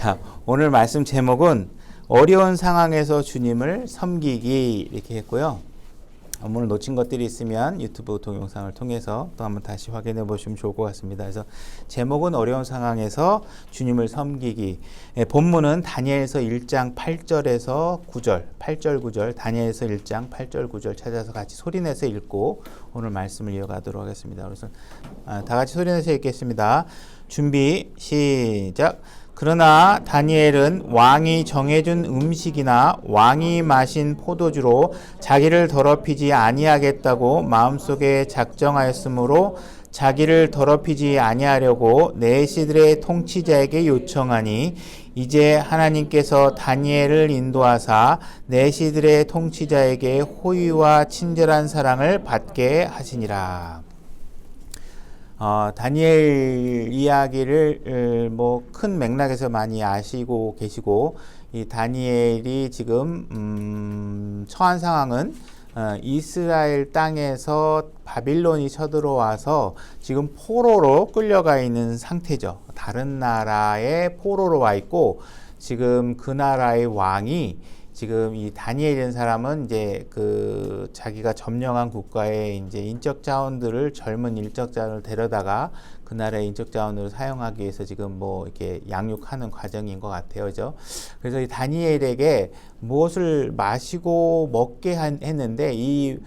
자, 오늘 말씀 제목은 어려운 상황에서 주님을 섬기기 이렇게 했고요. 오늘 놓친 것들이 있으면 유튜브 동영상을 통해서 또 한번 다시 확인해 보시면 좋을 것 같습니다. 그래서 제목은 어려운 상황에서 주님을 섬기기. 본문은 다니엘서 1장 8절에서 9절, 8절 9절, 다니엘서 1장 8절 9절 찾아서 같이 소리내서 읽고 오늘 말씀을 이어가도록 하겠습니다. 그래서 다 같이 소리내서 읽겠습니다. 준비 시작. 그러나 다니엘은 왕이 정해준 음식이나 왕이 마신 포도주로 자기를 더럽히지 아니하겠다고 마음속에 작정하였으므로 자기를 더럽히지 아니하려고 내시들의 통치자에게 요청하니 이제 하나님께서 다니엘을 인도하사 내시들의 통치자에게 호의와 친절한 사랑을 받게 하시니라. 다니엘 이야기를 뭐 큰 맥락에서 많이 아시고 계시고, 이 다니엘이 지금 처한 상황은 이스라엘 땅에서 바빌론이 쳐들어와서 지금 포로로 끌려가 있는 상태죠. 다른 나라에 포로로 와 있고, 지금 그 나라의 왕이 지금 이 다니엘이라는 사람은 이제 그 자기가 점령한 국가의 이제 인적 자원들을 젊은 인적 자원을 데려다가 그 나라의 인적 자원으로 사용하기 위해서 지금 뭐 이렇게 양육하는 과정인 것 같아요, 그죠? 그래서 이 다니엘에게 무엇을 마시고 먹게 했는데 이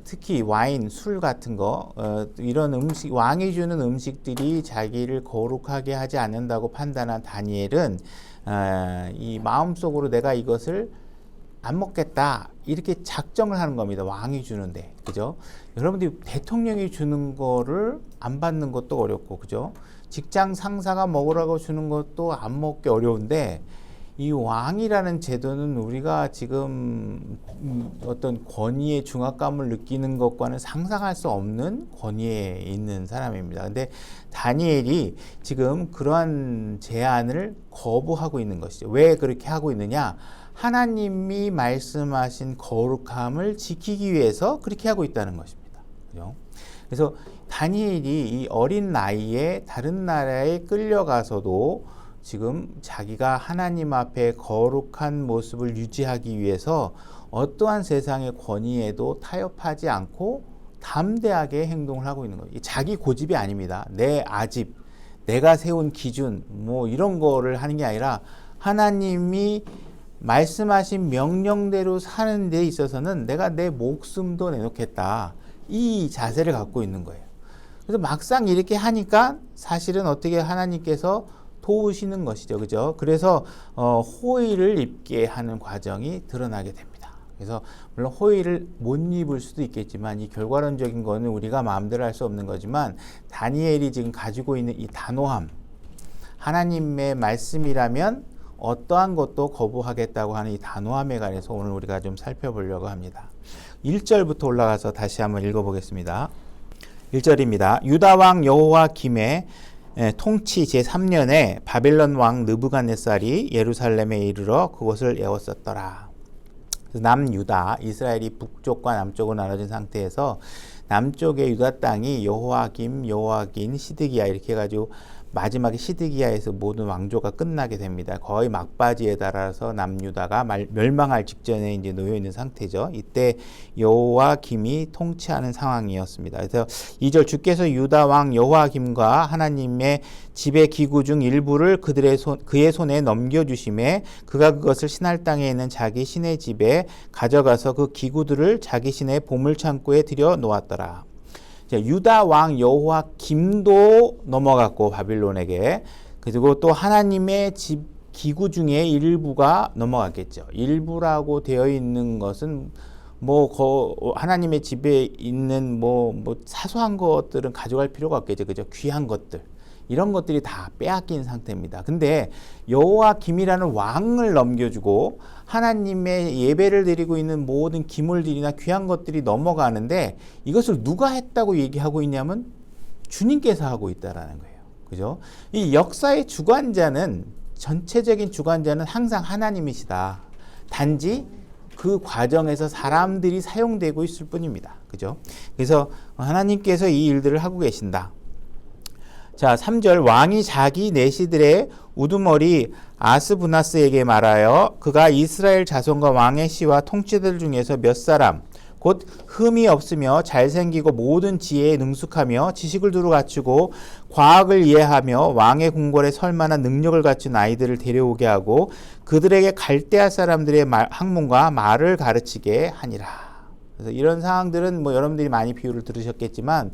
특히 와인, 술 같은 거, 이런 음식, 왕이 주는 음식들이 자기를 거룩하게 하지 않는다고 판단한 다니엘은 이 마음속으로 내가 이것을 안 먹겠다 이렇게 작정을 하는 겁니다. 왕이 주는데, 그죠? 여러분들이 대통령이 주는 거를 안 받는 것도 어렵고, 그죠? 직장 상사가 먹으라고 주는 것도 안 먹기 어려운데, 이 왕이라는 제도는 우리가 지금 어떤 권위의 중압감을 느끼는 것과는 상상할 수 없는 권위에 있는 사람입니다. 근데 다니엘이 지금 그러한 제안을 거부하고 있는 것이죠. 왜 그렇게 하고 있느냐? 하나님이 말씀하신 거룩함을 지키기 위해서 그렇게 하고 있다는 것입니다. 그죠? 그래서 다니엘이 이 어린 나이에 다른 나라에 끌려가서도 지금 자기가 하나님 앞에 거룩한 모습을 유지하기 위해서 어떠한 세상의 권위에도 타협하지 않고 담대하게 행동을 하고 있는 거예요. 자기 고집이 아닙니다. 내 아집, 내가 세운 기준, 뭐 이런 거를 하는 게 아니라 하나님이 말씀하신 명령대로 사는 데 있어서는 내가 내 목숨도 내놓겠다. 이 자세를 갖고 있는 거예요. 그래서 막상 이렇게 하니까 사실은 어떻게 하나님께서 도우시는 것이죠. 그죠? 그래서 호의를 입게 하는 과정이 드러나게 됩니다. 그래서 물론 호의를 못 입을 수도 있겠지만 이 결과론적인 거는 우리가 마음대로 할 수 없는 거지만 다니엘이 지금 가지고 있는 이 단호함, 하나님의 말씀이라면 어떠한 것도 거부하겠다고 하는 이 단호함에 관해서 오늘 우리가 좀 살펴보려고 합니다. 1절부터 올라가서 다시 한번 읽어보겠습니다. 1절입니다. 유다 왕 여호와김의 통치 제3년에 바벨론 왕 느부갓네살이 예루살렘에 이르러 그곳을 에웠었더라. 남유다, 이스라엘이 북쪽과 남쪽으로 나눠진 상태에서 남쪽의 유다 땅이 여호와김, 여호와긴, 시드기야 이렇게 해가지고 마지막에 시드기야에서 모든 왕조가 끝나게 됩니다. 거의 막바지에 달아서 남유다가 멸망할 직전에 이제 놓여 있는 상태죠. 이때 여호와김이 통치하는 상황이었습니다. 그래서 2절 주께서 유다 왕 여호와김과 하나님의 집의 기구 중 일부를 그의 손에 넘겨주심에 그가 그것을 신할 땅에 있는 자기 신의 집에 가져가서 그 기구들을 자기 신의 보물창고에 들여 놓았더라. 유다 왕 여호와김도 넘어갔고 바빌론에게, 그리고 또 하나님의 집 기구 중에 일부가 넘어갔겠죠. 일부라고 되어 있는 것은 하나님의 집에 있는 사소한 것들은 가져갈 필요가 없겠죠. 그죠? 귀한 것들. 이런 것들이 다 빼앗긴 상태입니다. 근데 여호와김이라는 왕을 넘겨주고 하나님의 예배를 드리고 있는 모든 기물들이나 귀한 것들이 넘어가는데 이것을 누가 했다고 얘기하고 있냐면 주님께서 하고 있다라는 거예요. 그죠? 이 역사의 주관자는, 전체적인 주관자는 항상 하나님이시다. 단지 그 과정에서 사람들이 사용되고 있을 뿐입니다. 그죠? 그래서 하나님께서 이 일들을 하고 계신다. 자, 3절 왕이 자기 내시들의 우두머리 아스부나스에게 말하여 그가 이스라엘 자손과 왕의 씨와 통치들 중에서 몇 사람 곧 흠이 없으며 잘생기고 모든 지혜에 능숙하며 지식을 두루 갖추고 과학을 이해하며 왕의 궁궐에 설 만한 능력을 갖춘 아이들을 데려오게 하고 그들에게 갈대아 사람들의 학문과 말을 가르치게 하니라. 그래서 이런 상황들은 뭐 여러분들이 많이 비유를 들으셨겠지만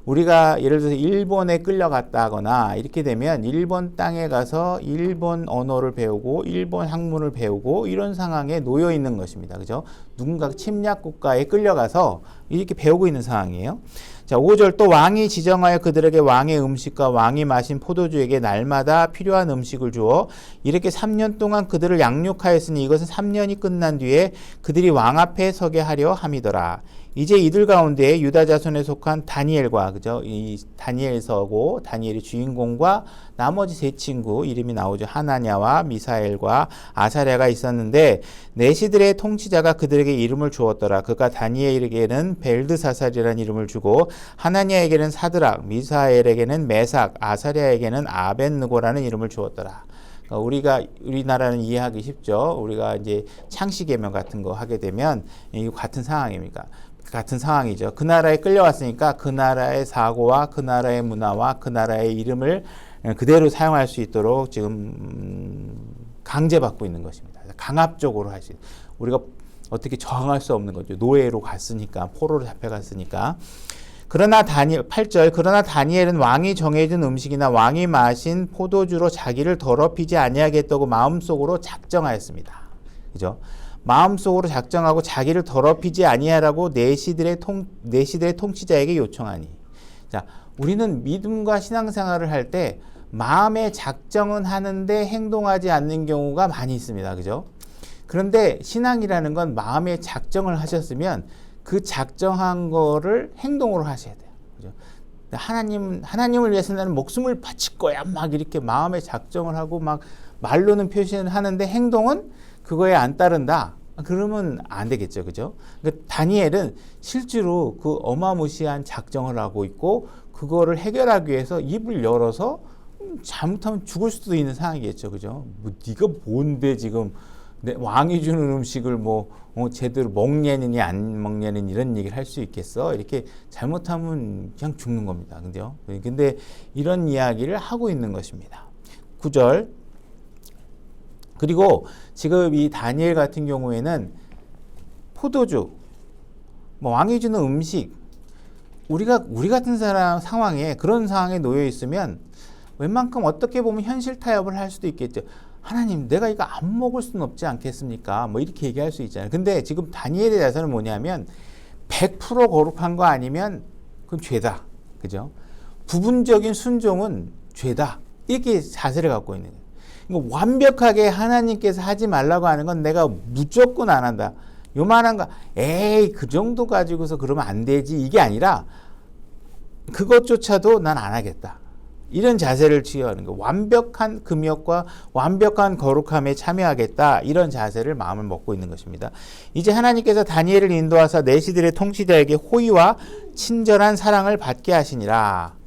우리가 예를 들어서 일본에 끌려갔다거나 이렇게 되면 일본 땅에 가서 일본 언어를 배우고 일본 학문을 배우고 이런 상황에 놓여 있는 것입니다. 그죠? 누군가 침략 국가에 끌려가서 이렇게 배우고 있는 상황이에요. 자, 5절 또 왕이 지정하여 그들에게 왕의 음식과 왕이 마신 포도주에게 날마다 필요한 음식을 주어 이렇게 3년 동안 그들을 양육하였으니 이것은 3년이 끝난 뒤에 그들이 왕 앞에 서게 하려 함이더라. 이제 이들 가운데 유다 자손에 속한 다니엘과 그죠? 이 다니엘서고 다니엘의 주인공과 나머지 세 친구 이름이 나오죠. 하나냐와 미사엘과 아사랴가 있었는데 내시들의 통치자가 그들에게 이름을 주었더라. 그가 다니엘에게는 벨드사살이라는 이름을 주고 하나냐에게는 사드락, 미사엘에게는 메삭, 아사랴에게는 아벳느고라는 이름을 주었더라. 우리나라는 이해하기 쉽죠. 우리가 이제 창시개명 같은 거 하게 되면 이 같은 상황입니다. 같은 상황이죠. 그 나라에 끌려왔으니까 그 나라의 사고와 그 나라의 문화와 그 나라의 이름을 그대로 사용할 수 있도록 지금 강제받고 있는 것입니다. 강압적으로 하시. 우리가 어떻게 저항할 수 없는 거죠. 노예로 갔으니까, 포로로 잡혀갔으니까. 그러나 8절 그러나 다니엘은 왕이 정해준 음식이나 왕이 마신 포도주로 자기를 더럽히지 아니하겠다고 마음속으로 작정하였습니다. 그죠? 마음속으로 작정하고 자기를 더럽히지 아니하라고 내시들의 통치자에게 요청하니. 자, 우리는 믿음과 신앙생활을 할 때 마음의 작정은 하는데 행동하지 않는 경우가 많이 있습니다. 그죠? 그런데 신앙이라는 건 마음의 작정을 하셨으면 그 작정한 거를 행동으로 하셔야 돼요. 그죠? 하나님을 위해서 나는 목숨을 바칠 거야. 막 이렇게 마음의 작정을 하고 막 말로는 표시를 하는데 행동은 그거에 안 따른다. 그러면 안 되겠죠. 그죠? 그러니까 다니엘은 실제로 그 어마무시한 작정을 하고 있고 그거를 해결하기 위해서 입을 열어서 잘못하면 죽을 수도 있는 상황이겠죠. 그죠? 뭐 네가 뭔데 지금 왕이 주는 음식을 제대로 먹냐느니 안 먹냐느니 이런 얘기를 할 수 있겠어? 이렇게 잘못하면 그냥 죽는 겁니다. 그죠? 근데 이런 이야기를 하고 있는 것입니다. 9절 그리고 지금 이 다니엘 같은 경우에는 포도주, 왕이 주는 음식, 우리 같은 상황에 그런 상황에 놓여 있으면 웬만큼 어떻게 보면 현실 타협을 할 수도 있겠죠. 하나님, 내가 이거 안 먹을 수는 없지 않겠습니까? 이렇게 얘기할 수 있잖아요. 근데 지금 다니엘의 자세는 뭐냐면 100% 거룩한 거 아니면 그건 죄다. 그죠? 부분적인 순종은 죄다. 이렇게 자세를 갖고 있는 거예요. 완벽하게 하나님께서 하지 말라고 하는 건 내가 무조건 안 한다. 요만한 거, 에이, 그 정도 가지고서 그러면 안 되지. 이게 아니라 그것조차도 난 안 하겠다. 이런 자세를 취하는 거. 완벽한 금욕과 완벽한 거룩함에 참여하겠다. 이런 자세를 마음을 먹고 있는 것입니다. 이제 하나님께서 다니엘을 인도하사 내시들의 통치자에게 호의와 친절한 사랑을 받게 하시니라.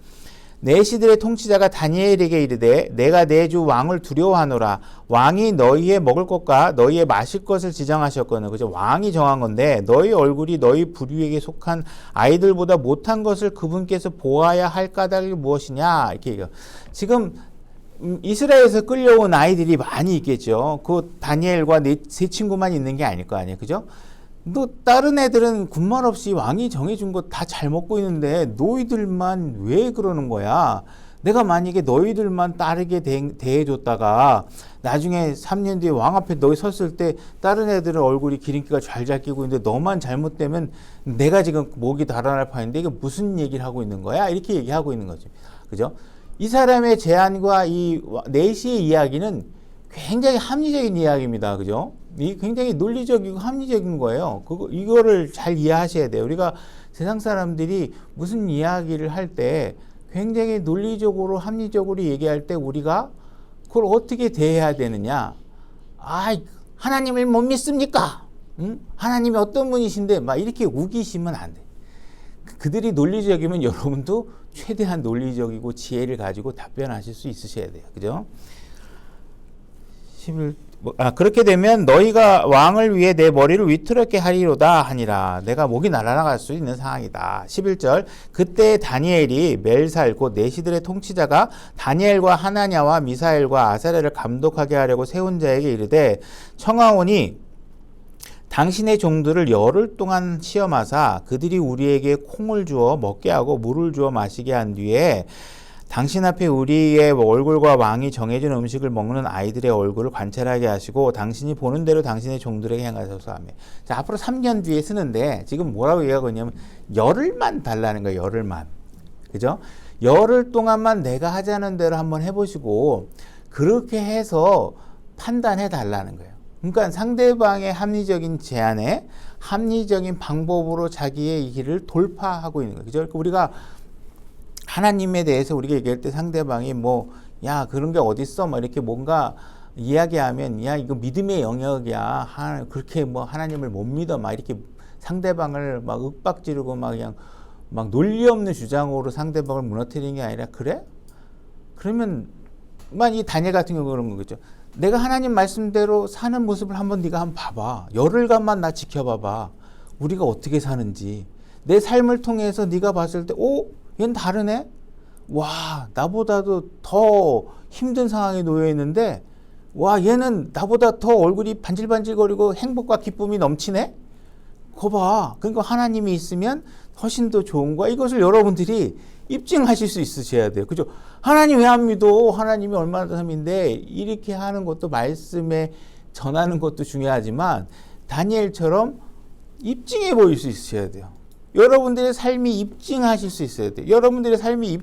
내시들의 통치자가 다니엘에게 이르되 내가 내 주 왕을 두려워하노라. 왕이 너희의 먹을 것과 너희의 마실 것을 지정하셨거늘. 그죠? 왕이 정한 건데 너희 얼굴이 너희 부류에게 속한 아이들보다 못한 것을 그분께서 보아야 할 까닭이 무엇이냐. 이렇게 얘기해요. 지금 이스라엘에서 끌려온 아이들이 많이 있겠죠. 그 다니엘과 세 친구만 있는 게 아닐 거 아니에요. 그죠? 너 다른 애들은 군말 없이 왕이 정해준 거 다 잘 먹고 있는데 너희들만 왜 그러는 거야? 내가 만약에 너희들만 따르게 대해줬다가 나중에 3년 뒤에 왕 앞에 너희 섰을 때 다른 애들은 얼굴이 기름기가 잘 끼고 있는데 너만 잘못되면 내가 지금 목이 달아날 판인데 이게 무슨 얘기를 하고 있는 거야? 이렇게 얘기하고 있는 거죠. 그죠? 이 사람의 제안과 이 내시의 이야기는 굉장히 합리적인 이야기입니다. 그죠? 이 굉장히 논리적이고 합리적인 거예요. 이거를 잘 이해하셔야 돼요. 우리가 세상 사람들이 무슨 이야기를 할 때 굉장히 논리적으로 합리적으로 얘기할 때 우리가 그걸 어떻게 대해야 되느냐. 하나님을 못 믿습니까? 응? 하나님이 어떤 분이신데 막 이렇게 우기시면 안 돼. 그들이 논리적이면 여러분도 최대한 논리적이고 지혜를 가지고 답변하실 수 있으셔야 돼요. 그죠? 그렇게 되면 너희가 왕을 위해 내 머리를 위태롭게 하리로다 하니라. 내가 목이 날아갈 수 있는 상황이다. 11절 그때 다니엘이 멜살 곧 내시들의 통치자가 다니엘과 하나냐와 미사엘과 아사랴를 감독하게 하려고 세운 자에게 이르되 청하오니 당신의 종들을 열흘 동안 시험하사 그들이 우리에게 콩을 주어 먹게 하고 물을 주어 마시게 한 뒤에 당신 앞에 우리의 얼굴과 왕이 정해진 음식을 먹는 아이들의 얼굴을 관찰하게 하시고 당신이 보는 대로 당신의 종들에게 행하소서 하며. 자, 앞으로 3년 뒤에 쓰는데 지금 뭐라고 얘기하고 있냐면 열흘만 달라는 거예요. 열흘만. 그죠? 열흘 동안만 내가 하자는 대로 한번 해보시고 그렇게 해서 판단해 달라는 거예요. 그러니까 상대방의 합리적인 제안에 합리적인 방법으로 자기의 이 길을 돌파하고 있는 거예요. 그죠? 그러니까 우리가 하나님에 대해서 우리가 얘기할 때 상대방이 야, 그런 게 어딨어? 이렇게 뭔가 이야기하면, 야, 이거 믿음의 영역이야. 그렇게 하나님을 못 믿어. 이렇게 상대방을 윽박지르고 그냥 논리 없는 주장으로 상대방을 무너뜨리는 게 아니라, 그래? 그러면, 이 다니엘 같은 경우 그런 거겠죠. 내가 하나님 말씀대로 사는 모습을 한번 네가 한번 봐봐. 열흘간만 나 지켜봐봐. 우리가 어떻게 사는지. 내 삶을 통해서 네가 봤을 때, 얘는 다르네? 와, 나보다도 더 힘든 상황에 놓여 있는데, 와, 얘는 나보다 더 얼굴이 반질반질거리고 행복과 기쁨이 넘치네? 거 봐. 그러니까 하나님이 있으면 훨씬 더 좋은 거야. 이것을 여러분들이 입증하실 수 있으셔야 돼요. 그죠? 하나님 왜 안 믿어? 하나님이 얼마나 삶인데, 이렇게 하는 것도 말씀에 전하는 것도 중요하지만, 다니엘처럼 입증해 보일 수 있으셔야 돼요. 여러분들의 삶이 입증하실 수 있어야 돼요. 여러분들의 삶이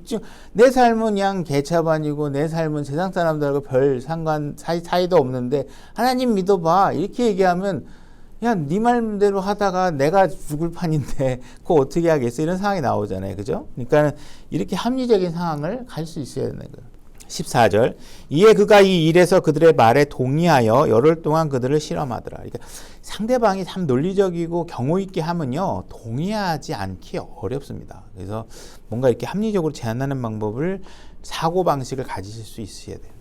내 삶은 그냥 개차반이고 내 삶은 세상 사람들하고 별 사이도 없는데 하나님 믿어봐. 이렇게 얘기하면 야, 네 말대로 하다가 내가 죽을 판인데 그거 어떻게 하겠어? 이런 상황이 나오잖아요. 그죠? 그러니까 이렇게 합리적인 상황을 갈 수 있어야 되는 거예요. 14절 이에 그가 이 일에서 그들의 말에 동의하여 열흘 동안 그들을 실험하더라. 그러니까 상대방이 참 논리적이고 경호 있게 하면요 동의하지 않기 어렵습니다. 그래서 뭔가 이렇게 합리적으로 제안하는 방법을 사고방식을 가지실 수 있어야 돼요.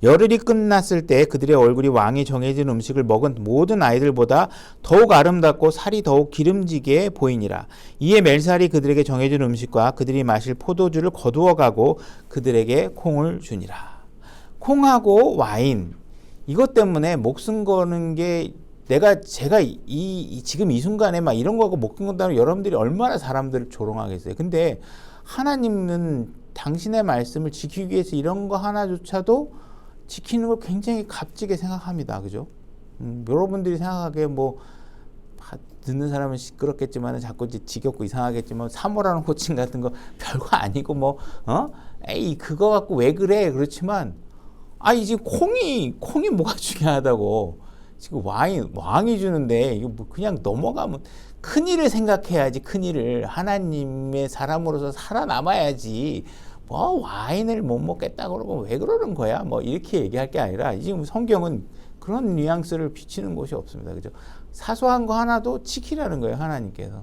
열흘이 끝났을 때 그들의 얼굴이 왕이 정해진 음식을 먹은 모든 아이들보다 더욱 아름답고 살이 더욱 기름지게 보이니라. 이에 멜살이 그들에게 정해진 음식과 그들이 마실 포도주를 거두어가고 그들에게 콩을 주니라. 콩하고 와인 이것 때문에 목숨 거는 게 제가 지금 이 순간에 이런 거하고 목숨 건다면 여러분들이 얼마나 사람들을 조롱하겠어요. 근데 하나님은 당신의 말씀을 지키기 위해서 이런 거 하나조차도 지키는 걸 굉장히 값지게 생각합니다. 그죠? 여러분들이 생각하기에 듣는 사람은 시끄럽겠지만 자꾸 지겹고 이상하겠지만 사모라는 호칭 같은 거 별거 아니고 에이 그거 갖고 왜 그래? 그렇지만 지금 콩이 뭐가 중요하다고. 지금 왕이 주는데 이거 그냥 넘어가면 큰일을 생각해야지. 큰일을 하나님의 사람으로서 살아남아야지. 와인을 못 먹겠다 그러고 왜 그러는 거야? 이렇게 얘기할 게 아니라 지금 성경은 그런 뉘앙스를 비치는 곳이 없습니다. 그죠? 사소한 거 하나도 지키라는 거예요, 하나님께서.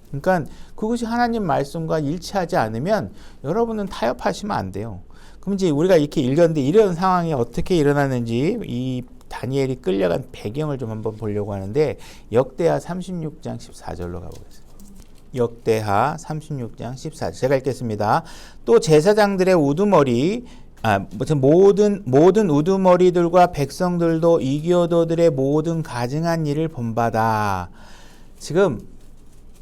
그러니까 그것이 하나님 말씀과 일치하지 않으면 여러분은 타협하시면 안 돼요. 그럼 이제 우리가 이렇게 읽었는데 이런 상황이 어떻게 일어나는지 이 다니엘이 끌려간 배경을 좀 한번 보려고 하는데 역대하 36장 14절로 가보겠습니다. 역대하 36장 14절 제가 읽겠습니다. 또 제사장들의 우두머리 모든 우두머리들과 백성들도 이교도들의 모든 가증한 일을 본받아. 지금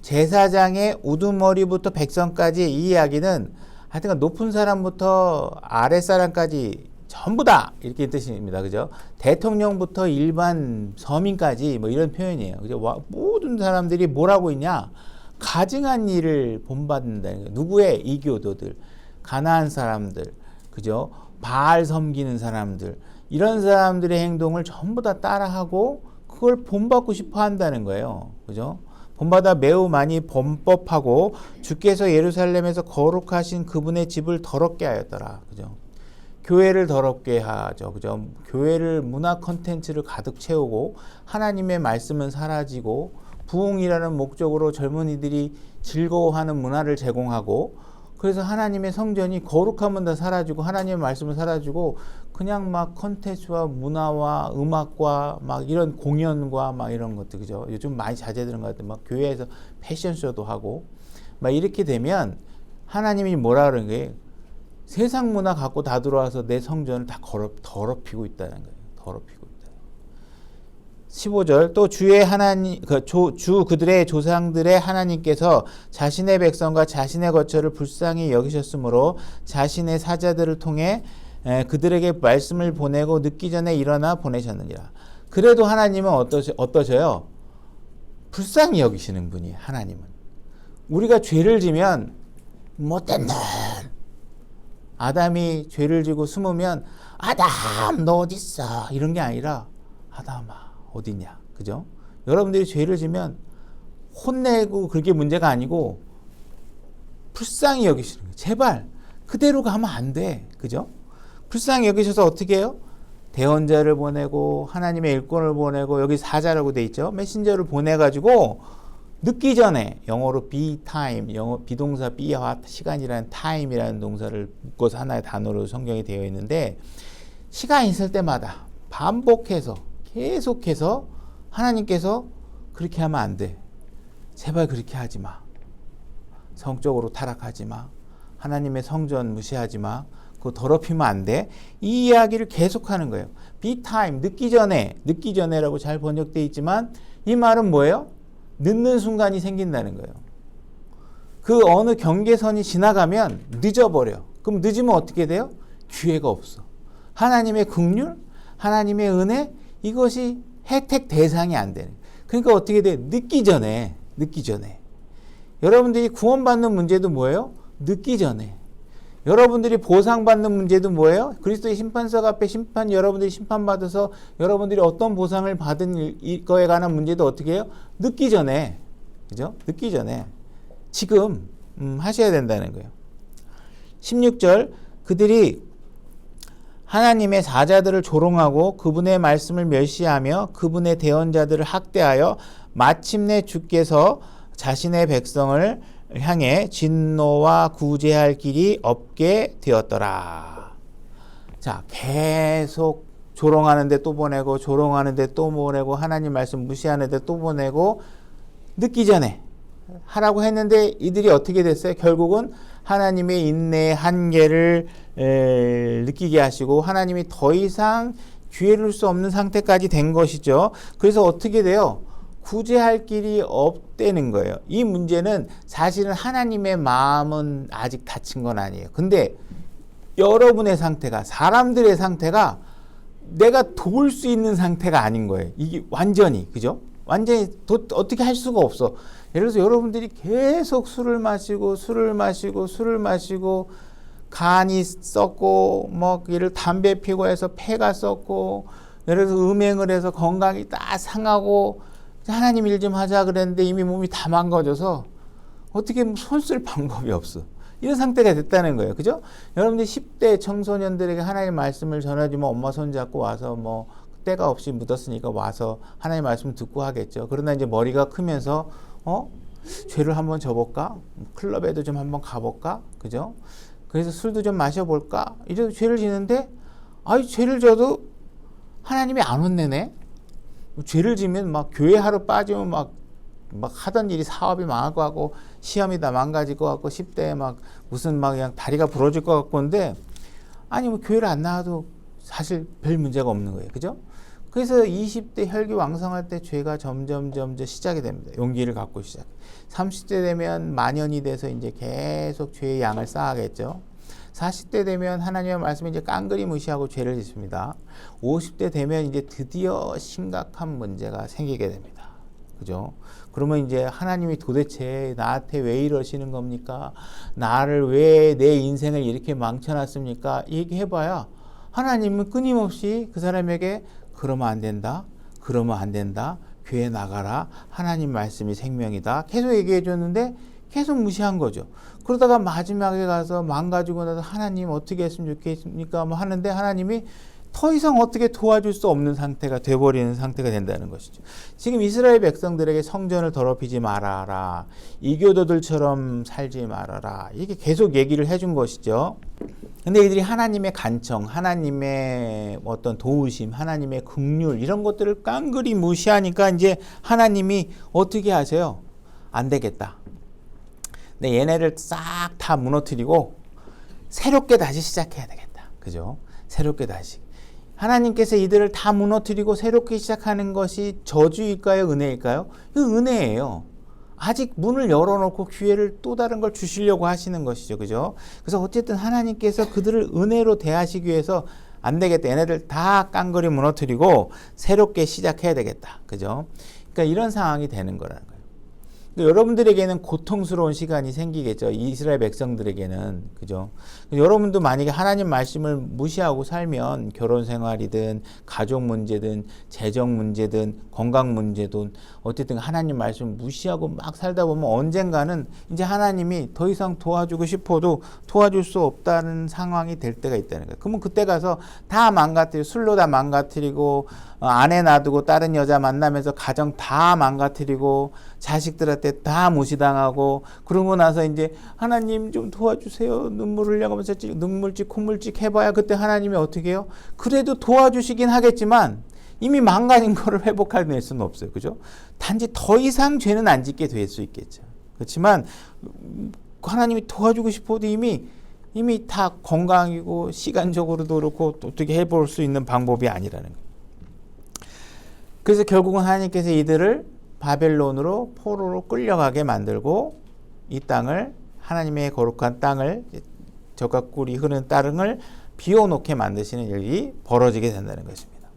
제사장의 우두머리부터 백성까지 이 이야기는 하여튼 높은 사람부터 아랫사람까지 전부 다 이렇게 뜻입니다. 그죠? 대통령부터 일반 서민까지 이런 표현이에요. 그죠? 모든 사람들이 뭘 하고 있냐? 가증한 일을 본받는다는 거예요. 누구의? 이교도들, 가나안 사람들, 그죠? 바알 섬기는 사람들, 이런 사람들의 행동을 전부 다 따라하고 그걸 본받고 싶어 한다는 거예요. 그죠? 본받아 매우 많이 범법하고 주께서 예루살렘에서 거룩하신 그분의 집을 더럽게 하였더라. 그죠? 교회를 더럽게 하죠. 그죠? 교회를 문화 콘텐츠를 가득 채우고 하나님의 말씀은 사라지고 부흥이라는 목적으로 젊은이들이 즐거워하는 문화를 제공하고 그래서 하나님의 성전이 거룩함은 다 사라지고 하나님의 말씀은 사라지고 그냥 막 컨텐츠와 문화와 음악과 막 이런 공연과 막 이런 것들, 그죠? 요즘 많이 자제되는 것 같아요. 막 교회에서 패션쇼도 하고 막 이렇게 되면 하나님이 뭐라 그러는 거예요? 세상 문화 갖고 다 들어와서 내 성전을 다 더럽히고 있다는 거예요. 더럽히고 있다. 15절 또 주의 하나님 주 그들의 조상들의 하나님께서 자신의 백성과 자신의 거처를 불쌍히 여기셨으므로 자신의 사자들을 통해 그들에게 말씀을 보내고 늦기 전에 일어나 보내셨느니라. 그래도 하나님은 어떠셔요? 불쌍히 여기시는 분이에요. 하나님은. 우리가 죄를 지면 못된 놈. 아담이 죄를 지고 숨으면 아담 너 어디 있어? 이런 게 아니라 아담아 어디냐, 그죠? 여러분들이 죄를 지면 혼내고 그게 문제가 아니고 불쌍히 여기시는 거예요. 제발 그대로 가면 안 돼, 그죠? 불쌍히 여기셔서 어떻게 해요? 대언자를 보내고 하나님의 일꾼을 보내고 여기 사자라고 돼 있죠. 메신저를 보내가지고 늦기 전에 영어로 be time, 영어 비동사 be와 시간이라는 time이라는 동사를 묶어서 하나의 단어로 성경에 되어 있는데 시간 있을 때마다 반복해서 계속해서 하나님께서 그렇게 하면 안 돼. 제발 그렇게 하지 마. 성적으로 타락하지 마. 하나님의 성전 무시하지 마. 그거 더럽히면 안 돼. 이 이야기를 계속하는 거예요. be time, 늦기 전에라고 잘 번역되어 있지만 이 말은 뭐예요? 늦는 순간이 생긴다는 거예요. 그 어느 경계선이 지나가면 늦어버려. 그럼 늦으면 어떻게 돼요? 기회가 없어. 하나님의 긍휼, 하나님의 은혜, 이것이 혜택 대상이 안 되는. 그러니까 어떻게 돼? 늦기 전에. 여러분들이 구원받는 문제도 뭐예요? 늦기 전에. 여러분들이 보상받는 문제도 뭐예요? 그리스도의 심판석 앞에 여러분들이 심판받아서 여러분들이 어떤 보상을 받은 거에 관한 문제도 어떻게 해요? 늦기 전에. 그죠? 늦기 전에. 지금 하셔야 된다는 거예요. 16절 그들이 하나님의 사자들을 조롱하고 그분의 말씀을 멸시하며 그분의 대언자들을 학대하여 마침내 주께서 자신의 백성을 향해 진노와 구제할 길이 없게 되었더라. 자, 계속 조롱하는데 또 보내고 조롱하는데 또 보내고 하나님 말씀 무시하는데 또 보내고 늦기 전에 하라고 했는데 이들이 어떻게 됐어요? 결국은 하나님의 인내의 한계를 느끼게 하시고 하나님이 더 이상 기회를 줄 수 없는 상태까지 된 것이죠. 그래서 어떻게 돼요? 구제할 길이 없다는 거예요. 이 문제는 사실은 하나님의 마음은 아직 닫힌 건 아니에요. 근데 여러분의 상태가, 사람들의 상태가 내가 도울 수 있는 상태가 아닌 거예요. 이게 완전히, 그죠? 완전히 어떻게 할 수가 없어. 예를 들어서 여러분들이 계속 술을 마시고 간이 썩고 뭐 예를 담배 피고 해서 폐가 썩고 예를 들어서 음행을 해서 건강이 다 상하고 하나님 일 좀 하자 그랬는데 이미 몸이 다 망가져서 어떻게 손 쓸 방법이 없어. 이런 상태가 됐다는 거예요. 그죠? 여러분들 10대 청소년들에게 하나님의 말씀을 전해주면 엄마 손 잡고 와서 뭐 때가 없이 묻었으니까 와서 하나님의 말씀 듣고 하겠죠. 그러나 이제 머리가 크면서 죄를 한번 져볼까? 클럽에도 좀 한번 가볼까? 그죠? 그래서 술도 좀 마셔볼까? 이제 죄를 지는데 죄를 져도 하나님이 안 혼내네? 죄를 지면 막 교회 하루 빠지면 막 하던 일이 사업이 망할 것 같고 시험이 다 망가질 것 같고 10대에 막 무슨 막 그냥 다리가 부러질 것 같고 근데 뭐 교회를 안 나와도 사실 별 문제가 없는 거예요. 그죠? 그래서 20대 혈기왕성할 때 죄가 점점 시작이 됩니다. 용기를 갖고 시작. 30대 되면 만연이 돼서 이제 계속 죄의 양을 쌓아가겠죠. 40대 되면 하나님의 말씀을 이제 깡그리 무시하고 죄를 짓습니다. 50대 되면 이제 드디어 심각한 문제가 생기게 됩니다. 그죠? 그러면 이제 하나님이 도대체 나한테 왜 이러시는 겁니까? 나를 왜 내 인생을 이렇게 망쳐놨습니까? 얘기해봐야 하나님은 끊임없이 그 사람에게 그러면 안 된다. 교회 나가라. 하나님 말씀이 생명이다. 계속 얘기해 줬는데 계속 무시한 거죠. 그러다가 마지막에 가서 망가지고 나서 하나님 어떻게 했으면 좋겠습니까? 뭐 하는데 하나님이 더 이상 어떻게 도와줄 수 없는 상태가 돼버리는 상태가 된다는 것이죠. 지금 이스라엘 백성들에게 성전을 더럽히지 말아라, 이교도들처럼 살지 말아라, 이렇게 계속 얘기를 해준 것이죠. 근데 이들이 하나님의 간청, 하나님의 어떤 도우심, 하나님의 긍휼 이런 것들을 깡그리 무시하니까 이제 하나님이 어떻게 하세요? 안 되겠다. 근데 얘네를 싹 다 무너뜨리고 새롭게 다시 시작해야 되겠다. 그죠? 새롭게 다시. 하나님께서 이들을 다 무너뜨리고 새롭게 시작하는 것이 저주일까요? 은혜일까요? 이거 은혜예요. 아직 문을 열어놓고 기회를 또 다른 걸 주시려고 하시는 것이죠. 그죠? 그래서 어쨌든 하나님께서 그들을 은혜로 대하시기 위해서 안 되겠다. 얘네들 다 깡그리 무너뜨리고 새롭게 시작해야 되겠다. 그죠? 그러니까 이런 상황이 되는 거라는 거예요. 여러분들에게는 고통스러운 시간이 생기겠죠. 이스라엘 백성들에게는. 그죠? 여러분도 만약에 하나님 말씀을 무시하고 살면 결혼 생활이든 가족 문제든 재정 문제든 건강 문제든 어쨌든 하나님 말씀을 무시하고 막 살다 보면 언젠가는 이제 하나님이 더 이상 도와주고 싶어도 도와줄 수 없다는 상황이 될 때가 있다는 거예요. 그러면 그때 가서 다 망가뜨리고 술로 다 망가뜨리고 아내 놔두고 다른 여자 만나면서 가정 다 망가뜨리고 자식들한테 다 무시당하고 그러고 나서 이제 하나님 좀 도와주세요. 눈물 흘려가면서 눈물찍 콧물찍 해봐야 그때 하나님이 어떻게 해요? 그래도 도와주시긴 하겠지만 이미 망가진 거를 회복할 수는 없어요. 그죠? 단지 더 이상 죄는 안 짓게 될 수 있겠죠. 그렇지만 하나님이 도와주고 싶어도 이미 다 건강이고 시간적으로도 그렇고 어떻게 해볼 수 있는 방법이 아니라는 거예요. 그래서 결국은 하나님께서 이들을 바벨론으로 포로로 끌려가게 만들고 이 땅을 하나님의 거룩한 땅을 젖과 꿀이 흐르는 땅을 비워놓게 만드시는 일이 벌어지게 된다는 것입니다.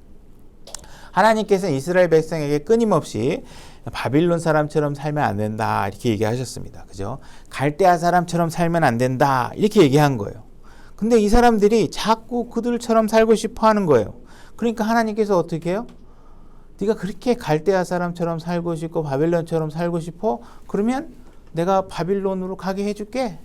하나님께서는 이스라엘 백성에게 끊임없이 바빌론 사람처럼 살면 안 된다 이렇게 얘기하셨습니다. 그죠? 갈대아 사람처럼 살면 안 된다 이렇게 얘기한 거예요. 근데 이 사람들이 자꾸 그들처럼 살고 싶어 하는 거예요. 그러니까 하나님께서 어떻게 해요? 네가 그렇게 갈대아 사람처럼 살고 싶고 바빌론처럼 살고 싶어? 그러면 내가 바빌론으로 가게 해줄게.